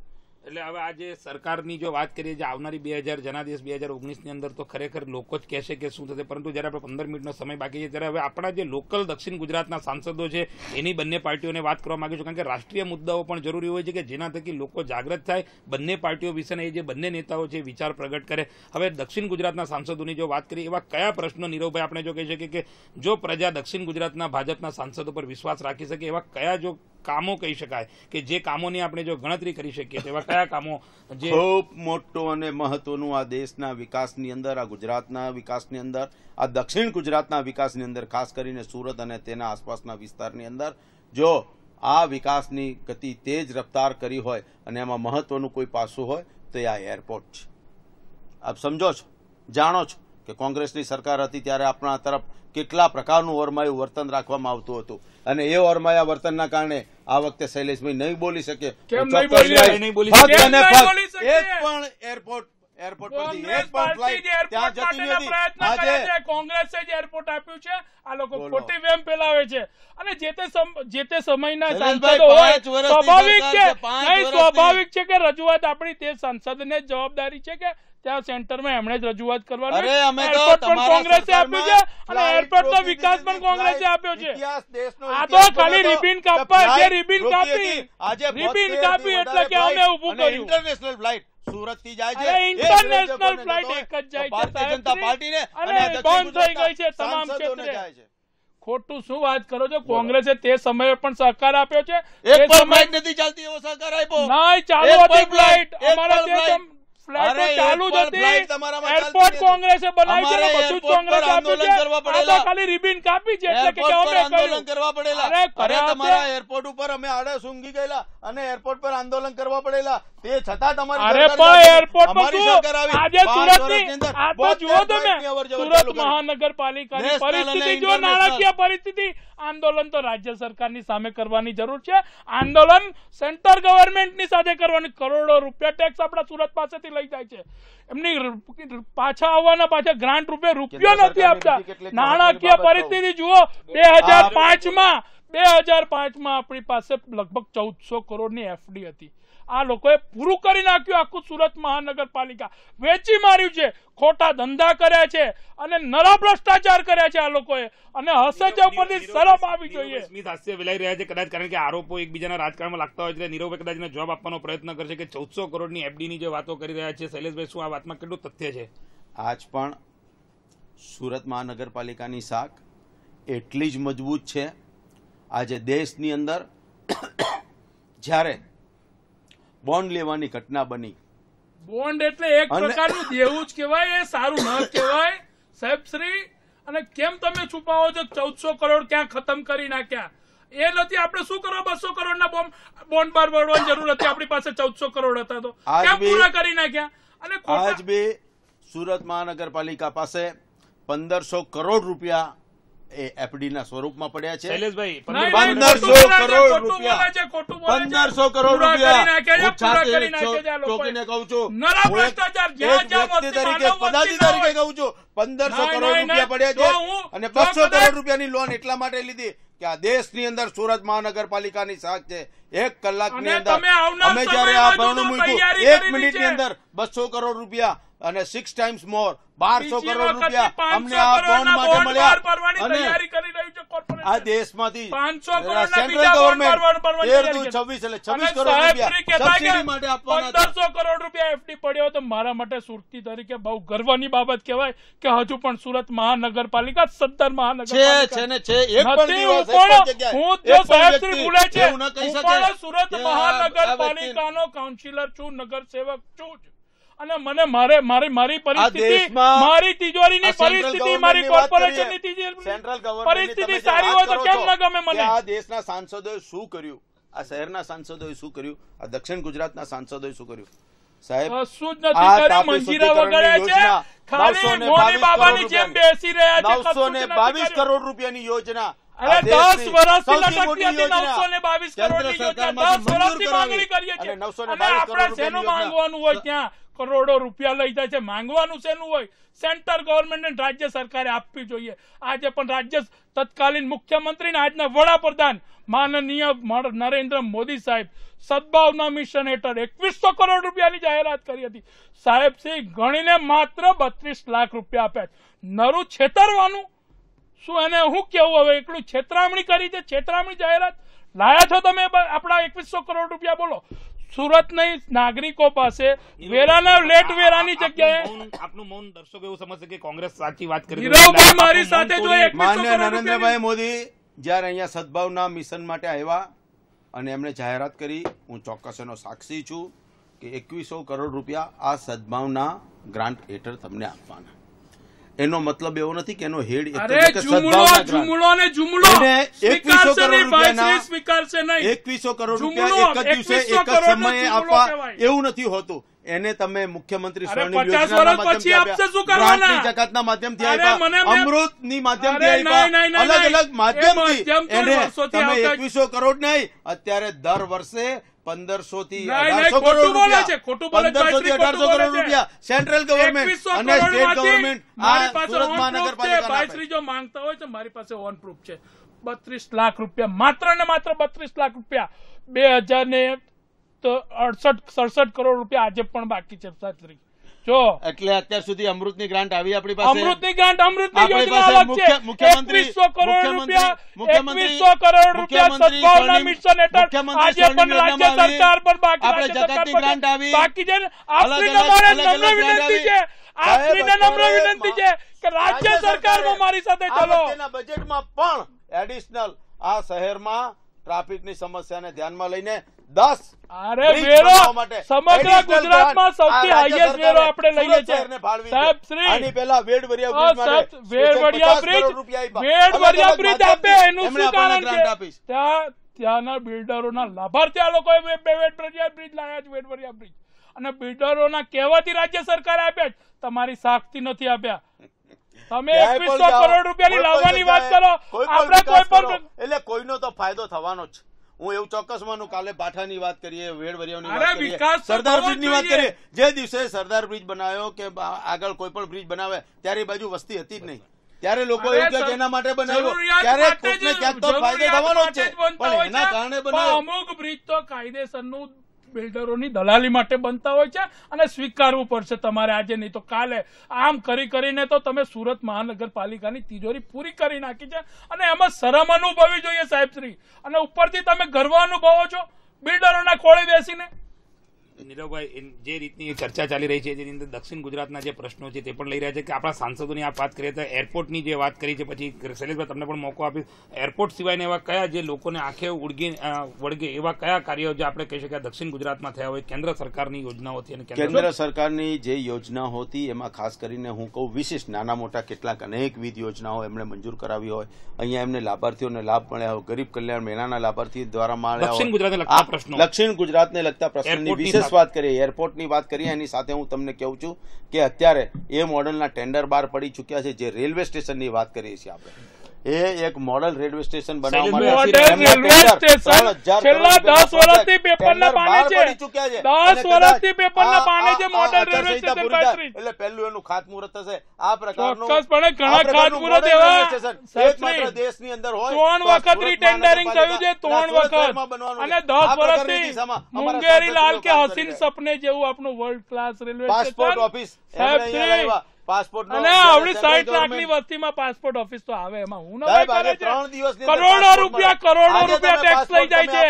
એટલે હવે આજે સરકારની જો વાત કરીએ જે આવનારી 2000 જનાદેશ 2019 ની અંદર તો ખરેખર લોકો જ કહેશે કે શું થશે, પરંતુ જયારે આપણે 15 મિનિટનો સમય બાકી છે ત્યારે હવે આપણા જે લોકલ દક્ષિણ ગુજરાતના સાંસદો છે એની બંને પાર્ટીઓને વાત કરવા માંગુ છું, કારણ કે રાષ્ટ્રીય મુદ્દાઓ પણ જરૂરી હોય છે કે જેના થકી લોકો જાગૃત થાય, બંને પાર્ટીઓ વિશેના એ જે બંને નેતાઓ છે વિચાર પ્રગટ કરે. હવે દક્ષિણ ગુજરાતના સાંસદોની જો વાત કરીએ એવા કયા પ્રશ્નો નીરવભાઈ આપણે જો કહી શકીએ કે જો પ્રજા દક્ષિણ ગુજરાતના ભાજપના સાંસદો પર વિશ્વાસ રાખી શકે એવા કયા જો કામો કહી શકાય કે જે કામોની આપણે જો ગણતરી કરી શકીએ તેવા કયા કામો જે ખૂબ મોટો અને મહત્વનું આ દેશના વિકાસની અંદર, આ ગુજરાતના વિકાસની અંદર, આ દક્ષિણ ગુજરાતના વિકાસની અંદર, ખાસ કરીને સુરત અને તેના આસપાસના વિસ્તારની અંદર જો આ વિકાસની ગતિ તેજ રફતાર કરી હોય અને એમાં મહત્વનું કોઈ પાસું હોય તો એ આ એરપોર્ટ છે. આપ સમજો છો, જાણો છો કે કોંગ્રેસની સરકાર હતી ત્યારે આપણા તરફ કેટલા પ્રકારનું ઓરમાયું વર્તન રાખવામાં આવતું હતું અને એ ઓરમાયા વર્તનના કારણે આ વખતે શૈલેષભાઈ નહીં બોલી શકે. કેમ હું નહીં ચોક્કસ બોલી? કહીશ. નહીં બોલી ફક્ત શકે? અને કેમ નહીં ફક્ત બોલી શકે? એક પણ એરપોર્ટ પરથી કોંગ્રેસ એક પણ પાર્ટી ફ્લાઇટ જે ત્યાં એરપોર્ટ જતી માટેના નથી. પ્રયત્ન આજે કરે છે. કોંગ્રેસે જે એરપોર્ટ આપ્યું છે, આ લોકો બોલો. ખોટી વેમ ફેલાવે છે. અને જે તે સમયના શૈલેષભાઈ, સાંસદો હોય, 5 વર્ષની સ્વાભાવિક સરકાર છે, છે, 5 નહીં, વર્ષની. સ્વાભાવિક છે કે રજૂઆત આપણી તે સંસદને જવાબદારી છે કે ત્યાં સેન્ટરમાં એમણે જ રજૂઆત કરવાની. અરે અમે તો એરપોર્ટ પણ તમારા કોંગ્રેસે આપ્યું છે અને સરકારમાં એરપોર્ટનો ફ્લાઇટ વિકાસ પણ રોકી કોંગ્રેસે દીધી. આપ્યો છે. ઇતિહાસ, દેશનો આ ઇતિહાસ તો ખાલી બનેલો. રિબીન કાપવા, કે જે ફ્લાઇટ રિબીન રોકી કાપી, હતી. આજે રિબીન 72 કાપી થી એટલે કે વધારે અમે ઊભું ફ્લાઇટ અને કર્યું. ઇન્ટરનેશનલ ફ્લાઇટ સુરત થી જાય છે. અરે એ ઇન્ટરનેશનલ રેલવે બને ફ્લાઇટ તો એક જ જાય છે, ભારતીય જનતા સાહેબ. પાર્ટીને અને અને દક્ષિણ બંધ થઈ ગઈ છે ગુજરાતના તમામ સાંસદોને ક્ષેત્રે. જાય છે. ખોટું શું વાત કરો છો? કોંગ્રેસે તે સમયે પણ સહકાર આપ્યો છે. એક તે પણ સમય- ફ્લાઇટ નથી ચાલતી એવો સહકાર આપ્યો. નહીં, ચાલુ એક હતી પણ ફ્લાઇટ, ફ્લાઇટ. એક અમારે પણ તે ફ્લાઇટ. ફ્લાઇટો અરે, ચાલુ એક જ પણ ફ્લાઇટ હતી. તમારામાં એરપોર્ટ ચાલતી કોંગ્રેસે બનાવી છે અમારે ને બધું જ એરપોર્ટ પર કોંગ્રેસે આપ્યું આંદોલન કરવા છે. આ તો પડેલા. ખાલી રિબીન કાપી છે એટલે કે એરપોર્ટ પર અમે આંદોલન કર્યું. કરવા પડેલા. અરે, અરે કર્યા તમારા છે. એરપોર્ટ ઉપર અમે આડે સૂંઘી ગયેલા અને એરપોર્ટ પર આંદોલન કરવા પડેલા. તે છતાં તમારી અરે સરકાર પણ નથી. એરપોર્ટ પર અમારી શું? સરકાર આવી. આજે 5 સુરતની વર્ષની અંદર આ તો 72 જુઓ તમે ફ્લાઇટની અવરજવર સુરત ચાલુ કરી. મહાનગરપાલિકાની નેશનલ અને પરિસ્થિતિ જો, ઇન્ટરનેશનલ. નાણાકીય પરિસ્થિતિ. આંદોલન તો રાજ્ય સરકારની સામે કરવાની જરૂર છે. આંદોલન સેન્ટર ગવર્મેન્ટની સાથે કરવાની. કરોડો રૂપિયા ટેક્સ આપણા સુરત પાસેથી લઈ જાય છે. એમની પાછા આવવાના પાછા ગ્રાન્ટ રૂપે રૂપિયો કેન્દ્ર નથી સરકારની આપતા. બીજી કેટલીક નાણાકીય મહત્વની બાબત પરિસ્થિતિ જુઓ. 2005માં આપણી પાસે લગભગ 1400 કરોડની એફડી હતી. આ લોકોએ પૂરું કરી નાખ્યું આખું સુરત મહાનગરપાલિકા. વેચી માર્યું છે, ખોટા ધંધા કર્યા છે અને નરા ભ્રષ્ટાચાર કર્યા છે આ લોકોએ. અને હશે છે ઉપરથી શરમ આવી જોઈએ. સ્મિત હાસ્ય વેલાઈ રહ્યા છે કદાચ કારણ કે આરોપો એકબીજાના રાજકારણમાં લાગતા હોય એટલે નીરવભાઈ કદાચ એને જવાબ આપવાનો પ્રયત્ન કરશે કે 1400 કરોડની એફડીની જે વાતો કરી રહ્યા છે શૈલેષભાઈ, શું આ વાતમાં કેટલું તથ્ય છે? આજ પણ સુરત મહાનગરપાલિકાની શાખ એટલી જ મજબૂત છે. આજે દેશની અંદર જ્યારે બોન્ડ લેવાની ઘટના બની, બોન્ડ એટલે એક પ્રકારનું દેવું જ કહેવાય. એ સારું ન કહેવાય સાહેબ શ્રી. અને કેમ તમે છુપાવો છો? 1400 કરોડ ક્યાં ખતમ કરી નાખ્યા? એ નથી. આપણે શું કરવા 200 કરોડના બોન્ડ બાર વળવાની જરૂર હતી? આપણી પાસે 1400 કરોડ હતા તો કેમ પૂરા કરી નાખ્યા? અને આજ બી સુરત મહાનગરપાલિકા પાસે 1500 કરોડ રૂપિયા એ એફડી ના સ્વરૂપમાં પડ્યા છે. શૈલેષભાઈ, 1500 કરોડ રૂપિયા 1500 કરોડ રૂપિયા હું છાતી ચોકીને કહું છું. નરા ભ્રષ્ટાચાર જ્યાં જ્યાં વ્યક્તિ તરીકે, પદાધિકારી તરીકે કહું છું 1500 નહીં, કરોડ નહીં, રૂપિયા પડ્યા જો છે હું- અને જો 200 કદાચ- કરોડ રૂપિયાની લોન એટલા માટે લીધી કે આ દેશની અંદર સુરત મહાનગરપાલિકાની શાખ છે 1 કલાકની અને અંદર તમે આવનાર અમે જ્યારે આ સમયમાં ભરણું જો મૂક્યું તૈયારી 1 કરેલી મિનિટની છે. અંદર 200 કરોડ રૂપિયા અને 6 ટાઈમ્સ મોર 1200 બીજી કરોડ વખતની રૂપિયા 500 અમને આ બોન્ડ કરોડના માટે બોન્ડ મળ્યા બહાર પાડવાની અને તૈયારી કરી રહ્યું છે કોર્પોરેશન. આ દેશમાંથી 500 કરોડના સેન્ટ્રલ બીજા બોન્ડ ગવર્મેન્ટ બહાર પાડવાની 13 તૈયારી દુ કરી. 26 એટલે 26 અને કરોડ સાહેબ રૂપિયા શ્રી કહેતા કે સબસિડી માટે આપવાના હતા. 1500 કરોડ રૂપિયા એફડી પડ્યો તો મારા માટે સુરતી તરીકે બહુ ગર્વની બાબત કહેવાય કે હજુ પણ સુરત મહાનગરપાલિકા સત્તર છે મહાનગરપાલિકા છે ને છે એક પણ નથી. દિવસ હું એક પણ પણ- જગ્યાએ હું એક જો પણ સાહેબ વ્યક્તિ શ્રી બોલે છે, એવું ન કહી હું શકે પણ સુરત કે આ મહાનગરપાલિકાનો કાઉન્સિલર છું, નગરસેવક છું જ. અને મને મારી પરિસ્થિતિ, દેશમાં મારી તિજોરીની આ સેન્ટ્રલ પરિસ્થિતિ, મારી ગવર્મેન્ટની વાત કોર્પોરેશનની કરીએ. તિજોરી સેન્ટ્રલ ગવર્મેન્ટની પરિસ્થિતિ તમે જે સારી વાત હોય તો કરો કેમ છો ન ગમે કે મને? આ દેશના સાંસદોએ શું કર્યું, આ શહેરના સાંસદોએ શું કર્યું, આ દક્ષિણ ગુજરાતના સાંસદોએ શું કર્યું? સાહેબ કશું જ નથી આ કર્યું. તાપી મંજીરા શુદ્ધિકરણની વગાડ્યા છે. યોજના ખાલી 922 મોદી બાબાની કરોડ જેમ બેસી રહ્યા છે. કશું જ 922 નથી કર્યું. કરોડ રૂપિયાની યોજના અરે આ 10 દેશની વર્ષથી સૌથી મોટી લટકતી હતી યોજના. 922 કેન્દ્ર કરોડની યોજના. સરકારમાંથી 10 વર્ષથી મંજૂર માંગણી કરાવી. કરીએ છીએ. અને 922 અને આપણે કરોડ શેનું રૂપિયાની માંગવાનું હોય ત્યાં? કરોડો રૂપિયા લઈ જાય છે. માંગવાનું શેનું હોય? સેન્ટર ગવર્મેન્ટ અને રાજ્ય સરકારે આપવી જોઈએ. આજે પણ રાજ્ય તત્કાલીન મુખ્યમંત્રી ને આજના વડાપ્રધાન માનનીય નરેન્દ્ર મોદી સાહેબ સદભાવના મિશન હેઠળ 2100 કરોડ રૂપિયાની જાહેરાત કરી હતી. સાહેબ શ્રી ગણીને માત્ર 32 લાખ રૂપિયા આપ્યા છે. નરું છેતરવાનું શું? એને હું કેવું હવે? એકલું છેતરામણી કરી છે, છેતરામણી જાહેરાત લાયા છો તમે આપણા 2100 કરોડ રૂપિયા. બોલો, સુરતની નાગરિકો પાસે વેરાના લેટ વેરાની જગ્યાએ આપનું મૌન દર્શકો એવું સમજશે કે કોંગ્રેસ સાચી વાત કરી રહી છે. નીરવભાઈ મારી સાથે જો 2100 માન્ય કરોડ નરેન્દ્રભાઈ રૂપિયાની- મોદી જ્યારે અહીંયા સદભાવના મિશન માટે આવ્યા અને એમણે જાહેરાત કરી, હું ચોક્કસ એનો સાક્ષી છું કે 2100 કરોડ રૂપિયા આ સદભાવના ગ્રાન્ટ હેઠળ તમને આપવાના. એનો મતલબ એવો નથી કે એનો હેડ એક જ અરે કે જુમલો સદભાવના ગ્રાન્ટ. જુમલો ને જુમલો એને 2100 સ્વીકારશે કરોડ નહીં, રૂપિયાના ભાઈ શ્રી સ્વીકારશે નહીં. 2100 કરોડ જુમલો, રૂપિયા એક જ દિવસે 2100 એક જ કરોડનો સમયે જુમલો આપવા કહેવાય. એવું નથી હોતું. એને તમે મુખ્યમંત્રી અરે સ્વર્ણિમ 50 યોજનાના વર્ષ પછી માધ્યમથી આપશે શું આપ્યા, કરવાના? ગ્રાન્ટની જકાતના માધ્યમથી અરે આપ્યા, મને મેં- અમૃતની માધ્યમથી અરે આપ્યા, નહીં, નહીં, અલગ નહીં. અલગ માધ્યમથી એ માધ્યમ તો એને વર્ષોથી તમે આવતા જ- 2100 કરોડ નહીં, અત્યારે દર વર્ષે 1500 થી નહીં, નહીં, 1800 ખોટું કરોડ બોલે રૂપિયા, છે, ખોટું બોલે છે, 1500 થી ભાઈ શ્રી 1800 ખોટું કરોડ બોલે છે. રૂપિયા સેન્ટ્રલ ગવર્મેન્ટ 2100 અને સ્ટેટ કરોડમાંથી ગવર્મેન્ટ મારી આ પાસે સુરત on proof છે. મહાનગરપાલિકાના ભાઈ આપે. શ્રી જો માંગતા હોય તો મારી પાસે ઓન પ્રૂફ છે. 32 લાખ રૂપિયા, માત્ર ને માત્ર 32 લાખ રૂપિયા. 2067 કરોડ રૂપિયા આજે પણ બાકી છે. સાહેબ જો એટલે અત્યાર સુધી અમૃતની ગ્રાન્ટ આવી આપણી પાસે. અમૃતની ગ્રાન્ટ, અમૃતની આપણી યોજના પાસે અલગ છે. મુખ્યમંત્રી 2100 કરોડ રૂપિયા, મુખ્યમંત્રી 2100 કરોડ રૂપિયા મુખ્યમંત્રી સદભાવના સ્વર્ણિમ- મિશન હેઠળ મુખ્યમંત્રી આજે પણ સ્વર્ણિમ રાજ્ય યોજનામાં સરકાર પર બાકી, આપણે રાજ્ય સરકાર જકાતની પર ગ્રાન્ટ આવી. બાકી છે ને. આપશ્રીને અલગ મારે અલગ નમ્ર ગ્રાન્ટ વિનંતી છે, આવી. આપશ્રીને સાહેબ, નમ્ર અત્યારે વિનંતી છે કે રાજ્ય સરકારમાં મારી સાથે આ ચલો. વખતેના બજેટમાં પણ એડિશનલ આ શહેરમાં ટ્રાફિકની સમસ્યાને ધ્યાનમાં લઈને 10 અરે બ્રિજ વેરો બનાવવા માટે સમગ્ર additional ગુજરાતમાં grant સૌથી આ રાજ્ય હાઈએસ્ટ વેરો સરકારે આપણે લઈએ સુરત શહેરને છીએ. ફાળવી છે. સાહેબ શ્રી આની પહેલા વેડવરિયા બ્રિજ માટે વેડવડિયા 50 બ્રિજ, કરોડ રૂપિયા આપ્યા. વેડવડિયા અલગ અલગ બ્રિજ આપે માધ્યમથી એનું એમણે શું આપણને કારણ ગ્રાન્ટ છે? આપી છે. ત્યાંના બિલ્ડરોના લાભાર્થી આ લોકોએ વેડવડિયા બ્રિજ લાયા છે. વેડવડિયા બ્રિજ અને બિલ્ડરોના કહેવાથી રાજ્ય સરકારે આપ્યા છે, તમારી સાખથી નથી આપ્યા. તમે ક્યાંય પણ 2100 જાઓ, કરોડ રૂપિયાની કોઈ પણ લાવવાની વાત જગ્યાએ કરો. કોઈ પણ આપણે વિકાસ કોઈ કરો, પણ એટલે કોઈનો તો ફાયદો થવાનો જ. હું એવું ચોક્કસ માનું. કાલે પાઠાની વાત કરીએ, વેડવરિયાની અરે વાત કરીએ, વિકાસ તો સરદાર થવો જ બ્રિજની વાત જોઈએ. કરીએ. જે દિવસે સરદાર બ્રિજ બનાવ્યો કે આગળ કોઈ પણ બ્રિજ બનાવે ત્યારે એ બાજુ વસ્તી હતી જ નહીં. ત્યારે લોકો અરે એવું કહે કે એના માટે બનાવ્યો. જરૂરિયાત ત્યારે માટે જ- કોકને ક્યાંક તો ફાયદો જરૂરિયાત થવાનો જ માટે છે, જ બનતા પણ હોય એના છે. કારણે પણ બનાવ્યો. અમુક બ્રિજ તો કાયદેસરનું બિલ્ડરોની દલાલી માટે બનતા હોય છે અને સ્વીકારવું પડશે તમારે આજે, નહીં તો કાલે. આમ કરી કરીને તો તમે સુરત મહાનગરપાલિકાની તિજોરી પૂરી કરી નાખી છે અને એમાં શરમ અનુભવવી જોઈએ સાહેબશ્રી. અને ઉપરથી તમે ગર્વ અનુભવો છો બિલ્ડરોના ખોળે બેસીને. નીરવભાઈ, જે રીતની ચર્ચા ચાલી રહી છે જેની અંદર દક્ષિણ ગુજરાતના જે પ્રશ્નો છે તે પણ લઈ રહ્યા છે કે આપણા સાંસદોની આપ વાત કરીએ તો એરપોર્ટની જે વાત કરી છે, પછી શૈલેષભાઈ તમને પણ મોકો આપી, એરપોર્ટ સિવાયના એવા કયા જે લોકોને આંખે વળગે એવા કયા કાર્યો જે આપણે કહી શકીએ દક્ષિણ ગુજરાતમાં થયા હોય કેન્દ્ર સરકારની યોજનાઓથી? અને કેન્દ્ર સરકારની જે યોજનાઓ હતી એમાં ખાસ કરીને હું કહું વિશિષ્ટ નાના મોટા કેટલાક અનેકવિધ યોજનાઓ એમણે મંજૂર કરાવી હોય. અહીંયા એમને લાભાર્થીઓને લાભ મળ્યા હોય, ગરીબ કલ્યાણ મેળાના લાભાર્થી દ્વારા મળ્યા દક્ષિણ હોય. ગુજરાતને લગતા પ્રશ્નો, દક્ષિણ ગુજરાતને લગતા પ્રશ્નોની વિશેષ વાત કરીએ, એરપોર્ટની વાત કરીએ, એની સાથે હું તમને કહું છું કે અત્યારે એ મોડલના ટેન્ડર બહાર પડી ચૂક્યા છે. જે રેલવે સ્ટેશનની વાત કરીએ છીએ આપણે, એ એક મોડલ રેલવે સ્ટેશન બનાવવા મોડલ માટે રેલવે સ્ટેશન છેલ્લા 10 વર્ષથી પેપરના પાને છે. 10 વર્ષથી પેપરના પાને છે મોડલ રેલવે સ્ટેશન ફેક્ટરી. એટલે પહેલું એનું ખાતમુહૂર્ત થશે. આ પ્રકારનું ચોક્કસપણે ઘણા ખાતમુહૂર્ત એવા એકમાત્ર દેશની અંદર હોય. 3 વખત રીટેન્ડરિંગ થયું છે, 3 વખત, અને 10 વર્ષથી મુંગેરી લાલ કે હસીન સપને જેવું આપણું world class railway passport office passport અને આવડી 60 લાખની વસ્તીમાં પાસપોર્ટ ઓફિસ તો આવે, એમાં હું નવાઈ કરે છે. કરોડો રૂપિયા ટેક્સ લઈ જાય છે.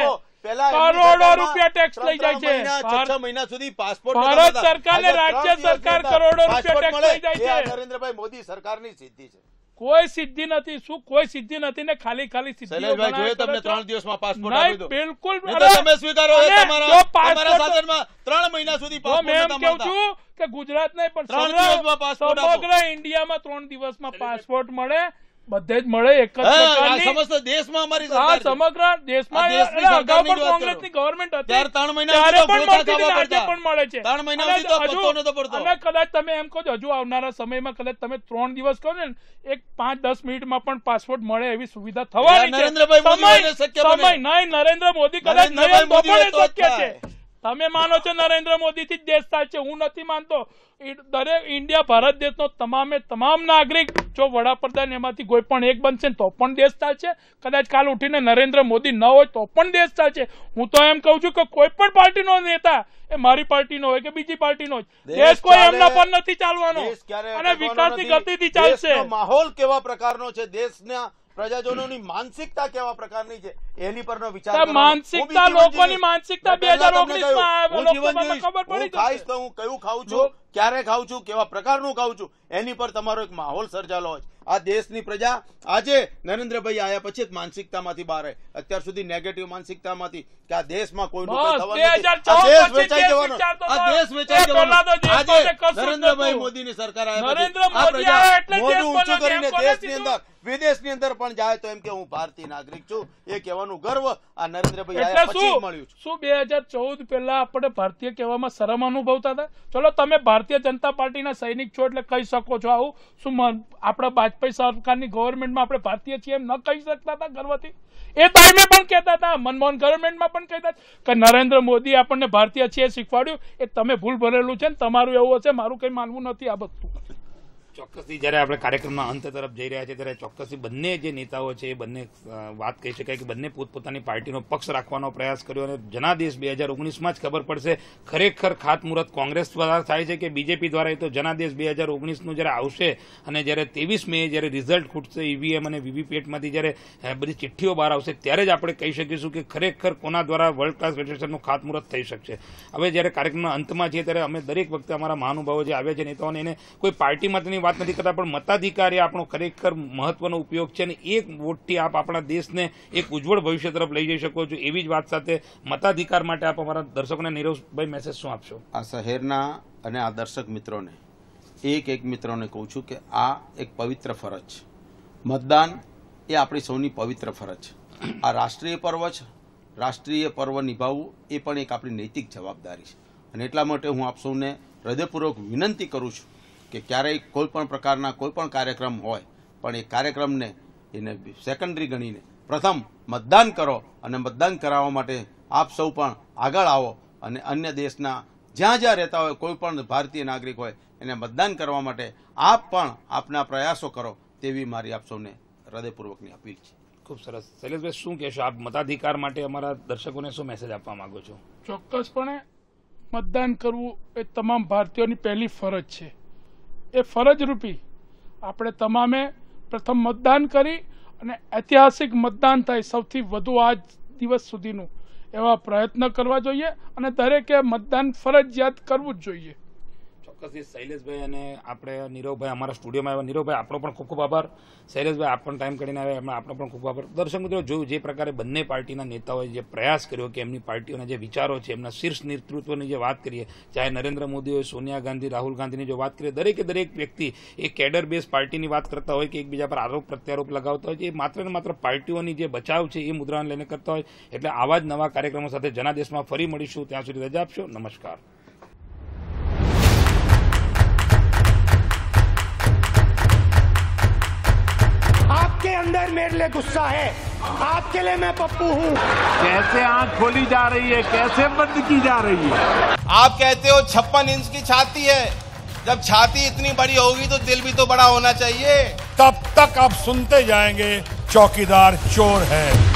કરોડો રૂપિયા ટેક્સ લઈ જાય છે. 6 મહિના સુધી પાસપોર્ટ ભારત સરકાર ને રાજ્ય સરકાર કરોડો રૂપિયા ટેક્સ લઈ જાય છે. નરેન્દ્રભાઈ મોદી સરકારની સિદ્ધિ છે. કોઈ સિદ્ધિ નથી. શું કોઈ સિદ્ધિ નથી ને ખાલી સિદ્ધિ. શૈલેષભાઈ જોઈએ તમને 3 દિવસમાં પાસપોર્ટ આપી દો. બિલકુલ તમે સ્વીકારો તમારા શાસનમાં 3 મહિના સુધી પાસપોર્ટ એમ કહું છું કે ગુજરાત નહીં પણ સમગ્ર ઇન્ડિયામાં 3 દિવસમાં પાસપોર્ટ મળે, બધે જ મળે એક જ પ્રકારની. સમસ્ત દેશમાં અમારી સમગ્ર દેશમાં અગાઉ પણ કોંગ્રેસની ગવર્મેન્ટ હતી ત્યારે 3 મહિના પણ મળે છે. 3 મહિના સુધી તો પત્તો નતો પડતો. અને કદાચ તમે એમ કહો છો હજુ આવનારા સમયમાં કદાચ તમે 3 દિવસ કહો ને, એક 5-10 મિનિટમાં પણ પાસપોર્ટ મળે એવી સુવિધા થવાની છે. સમય નહીં, નરેન્દ્ર મોદી કદાચ નહીં તો પણ શક્ય છે. તમે માનો છો નરેન્દ્ર મોદી થી જ દેશ થાય છે, હું નથી માનતો. દરેક ઇન્ડિયા ભારત દેશનો તમામ નાગરિક જો વડાપ્રધાન એમાંથી કોઈ પણ એક બનશે તો પણ દેશ ચાલશે. કદાચ કાલ ઉઠીને નરેન્દ્ર મોદી ન હોય તો પણ દેશ ચાલશે. હું તો એમ કહું છું કે કોઈ પણ પાર્ટીનો નેતા, એ મારી પાર્ટીનો હોય કે બીજી પાર્ટીનો હોય, દેશ કોઈ એમના પર નથી ચાલવાનો અને વિકાસની ગતિથી ચાલશે. માહોલ કેવા પ્રકારનો છે, દેશના પ્રજાજનોની માનસિકતા કેવા પ્રકારની છે એની પરનો વિચાર. માનસિકતા, લોકોની માનસિકતા 2019માં ખબર પડી ખાઈશ તો હું કયું ખાઉં છું, ક્યારે ખાઉં છું, કેવા પ્રકારનું ખાઉં છું, એની પર તમારો એક માહોલ સર્જાલો હોય. આ દેશની પ્રજા આજે નરેન્દ્રભાઈ આયા પછી જ માનસિકતામાંથી બહાર આવે. અત્યાર સુધી નેગેટિવ માનસિકતામાંથી કે આ દેશમાં કોઈનું થવાનું નથી, આ દેશ વેચાઈ જવાનો, આ દેશ વેચાઈ જવાનો. આજે નરેન્દ્રભાઈ મોદીની સરકાર આવ્યા પછી આ પ્રજા મોઢું ઊંચું કરીને દેશની અંદર વિદેશની અંદર પણ જાય તો એમ કે હું ભારતીય નાગરિક છું, એ કહેવાનું ગર્વ આ નરેન્દ્રભાઈ આયા પછી મળ્યું છે. શું 2014 પહેલા આપણે ભારતીય કહેવામાં શરમ અનુભવતા હતા? ચલો તમે ભારતીય જનતા પાર્ટીના સૈનિક છો એટલે કહી શકો છો આવું. શું આપણા વાજપેયી સરકારની ગવર્મેન્ટમાં આપણે ભારતીય છીએ એમ ન કહી શકતા હતા ગર્વથી? એ ટાઈમે પણ કહેતા હતા, મનમોહન ગવર્મેન્ટમાં પણ કહેતા કે નરેન્દ્ર મોદી આપણને ભારતીય છીએ શીખવાડ્યું, એ તમે ભૂલ ભરેલું છે ને તમારું એવું હશે, મારું કઈ માનવું નથી આ બધું. ચોક્કસથી જ્યારે આપણે કાર્યક્રમના અંત તરફ જઈ રહ્યા છીએ ત્યારે ચોક્કસથી બંને જે નેતાઓ છે એ બંને વાત કહી શકાય કે બંને પોતપોતાની પાર્ટીનો પક્ષ રાખવાનો પ્રયાસ કર્યો અને જનાદેશ 2019માં જ ખબર પડશે ખરેખર ખાતમુહૂર્ત કોંગ્રેસ દ્વારા થાય છે કે બીજેપી દ્વારા. એ તો જનાદેશ 2019નું જ્યારે આવશે અને જ્યારે 23 મે જ્યારે રિઝલ્ટ ખૂટશે ઈવીએમ અને વીવીપેટમાંથી જ્યારે બધી ચિઠ્ઠીઓ બહાર આવશે ત્યારે જ આપણે કહી શકીશું કે ખરેખર કોના દ્વારા વર્લ્ડ ક્લાસ ફેડરેશનનું ખાતમુહૂર્ત થઈ શકશે. હવે જ્યારે કાર્યક્રમના અંતમાં છીએ ત્યારે અમે દરેક વખતે અમારા મહાનુભાવો જે આવ્યા છે નેતાઓને એને કોઈ પાર્ટીમાં વાત નથી કરતા, પણ મતાધિકાર એ આપણો ખરેખર મહત્વનો ઉપયોગ છે અને એક વોટથી આપ આપણા દેશને એક ઉજ્જવળ ભવિષ્ય તરફ લઈ જઈ શકો છો. એવી જ વાત સાથે મતાધિકાર માટે આપ અમારા દર્શકોને નીરવભાઈ મેસેજ શું આપશો? આ શહેરના અને આ દર્શક મિત્રોને એક મિત્રોને કહું છું કે આ એક પવિત્ર ફરજ છે. મતદાન એ આપણી સૌની પવિત્ર ફરજ છે. આ રાષ્ટ્રીય પર્વ છે, રાષ્ટ્રીય પર્વ નિભાવવું એ પણ એક આપણી નૈતિક જવાબદારી છે. અને એટલા માટે હું આપ સૌને હૃદયપૂર્વક વિનંતી કરું છું કે ક્યારેય કોઈ પણ પ્રકારના કોઈ પણ કાર્યક્રમ હોય પણ એ કાર્યક્રમને એને સેકન્ડરી ગણીને પ્રથમ મતદાન કરો અને મતદાન કરાવવા માટે આપ સૌ પણ આગળ આવો અને અન્ય દેશના જ્યાં રહેતા હોય કોઈ પણ ભારતીય નાગરિક હોય એને મતદાન કરવા માટે આપ પણ આપના પ્રયાસો કરો તેવી મારી આપ સૌને હૃદયપૂર્વકની અપીલ છે. ખૂબ સરસ. શૈલેષભાઈ શું કહેશો આપ મતાધિકાર માટે અમારા દર્શકોને શું મેસેજ આપવા માંગો છો? ચોક્કસપણે મતદાન કરવું એ તમામ ભારતીયોની પહેલી ફરજ છે. એ ફરજ રૂપી આપણે તમામે પ્રથમ મતદાન કરી અને ઐતિહાસિક મતદાન થાય સૌથી વધુ આજ દિવસ સુધીનું એવા પ્રયત્ન કરવા જોઈએ અને દરેકે મતદાન ફરજિયાત કરવું જ જોઈએ. ચોક્કસથી શૈલેષભાઈ અને આપણે નીરવભાઈ અમારા સ્ટુડિયોમાં આવ્યા. નીરવભાઈ આપણો પણ ખૂબ ખૂબ આભાર. શૈલેષભાઈ આપ પણ ટાઈમ કાઢીને આવ્યા એમાં આપણો પણ ખૂબ આભાર. દર્શક મિત્રો જોયું જે પ્રકારે બંને પાર્ટીના નેતાઓએ જે પ્રયાસ કર્યો કે એમની પાર્ટીઓના જે વિચારો છે એમના શીર્ષ નેતૃત્વની જે વાત કરીએ, ચાહે નરેન્દ્ર મોદી હોય, સોનિયા ગાંધી, રાહુલ ગાંધીની જો વાત કરીએ, દરેક વ્યક્તિ એ કેડર બેઝ પાર્ટીની વાત કરતા હોય કે એકબીજા પર આરોપ પ્રત્યારોપ લગાવતા હોય છે. એ માત્ર ને માત્ર પાર્ટીઓની જે બચાવ છે એ મુદ્રાને લઈને કરતા હોય. એટલે આવા જ નવા કાર્યક્રમો સાથે જનાદેશમાં ફરી મળીશું. ત્યાં સુધી રજા આપશો. નમસ્કાર. आपके अंदर अंदर मेरे लिए गुस्सा है, आपके लिए मैं पप्पू हूँ। कैसे आंख खोली जा रही है, कैसे बंद की जा रही है? आप कहते हो 56 इंच की छाती है, जब छाती इतनी बड़ी होगी तो दिल भी तो बड़ा होना चाहिए। तब तक आप सुनते जाएंगे चौकीदार चोर है।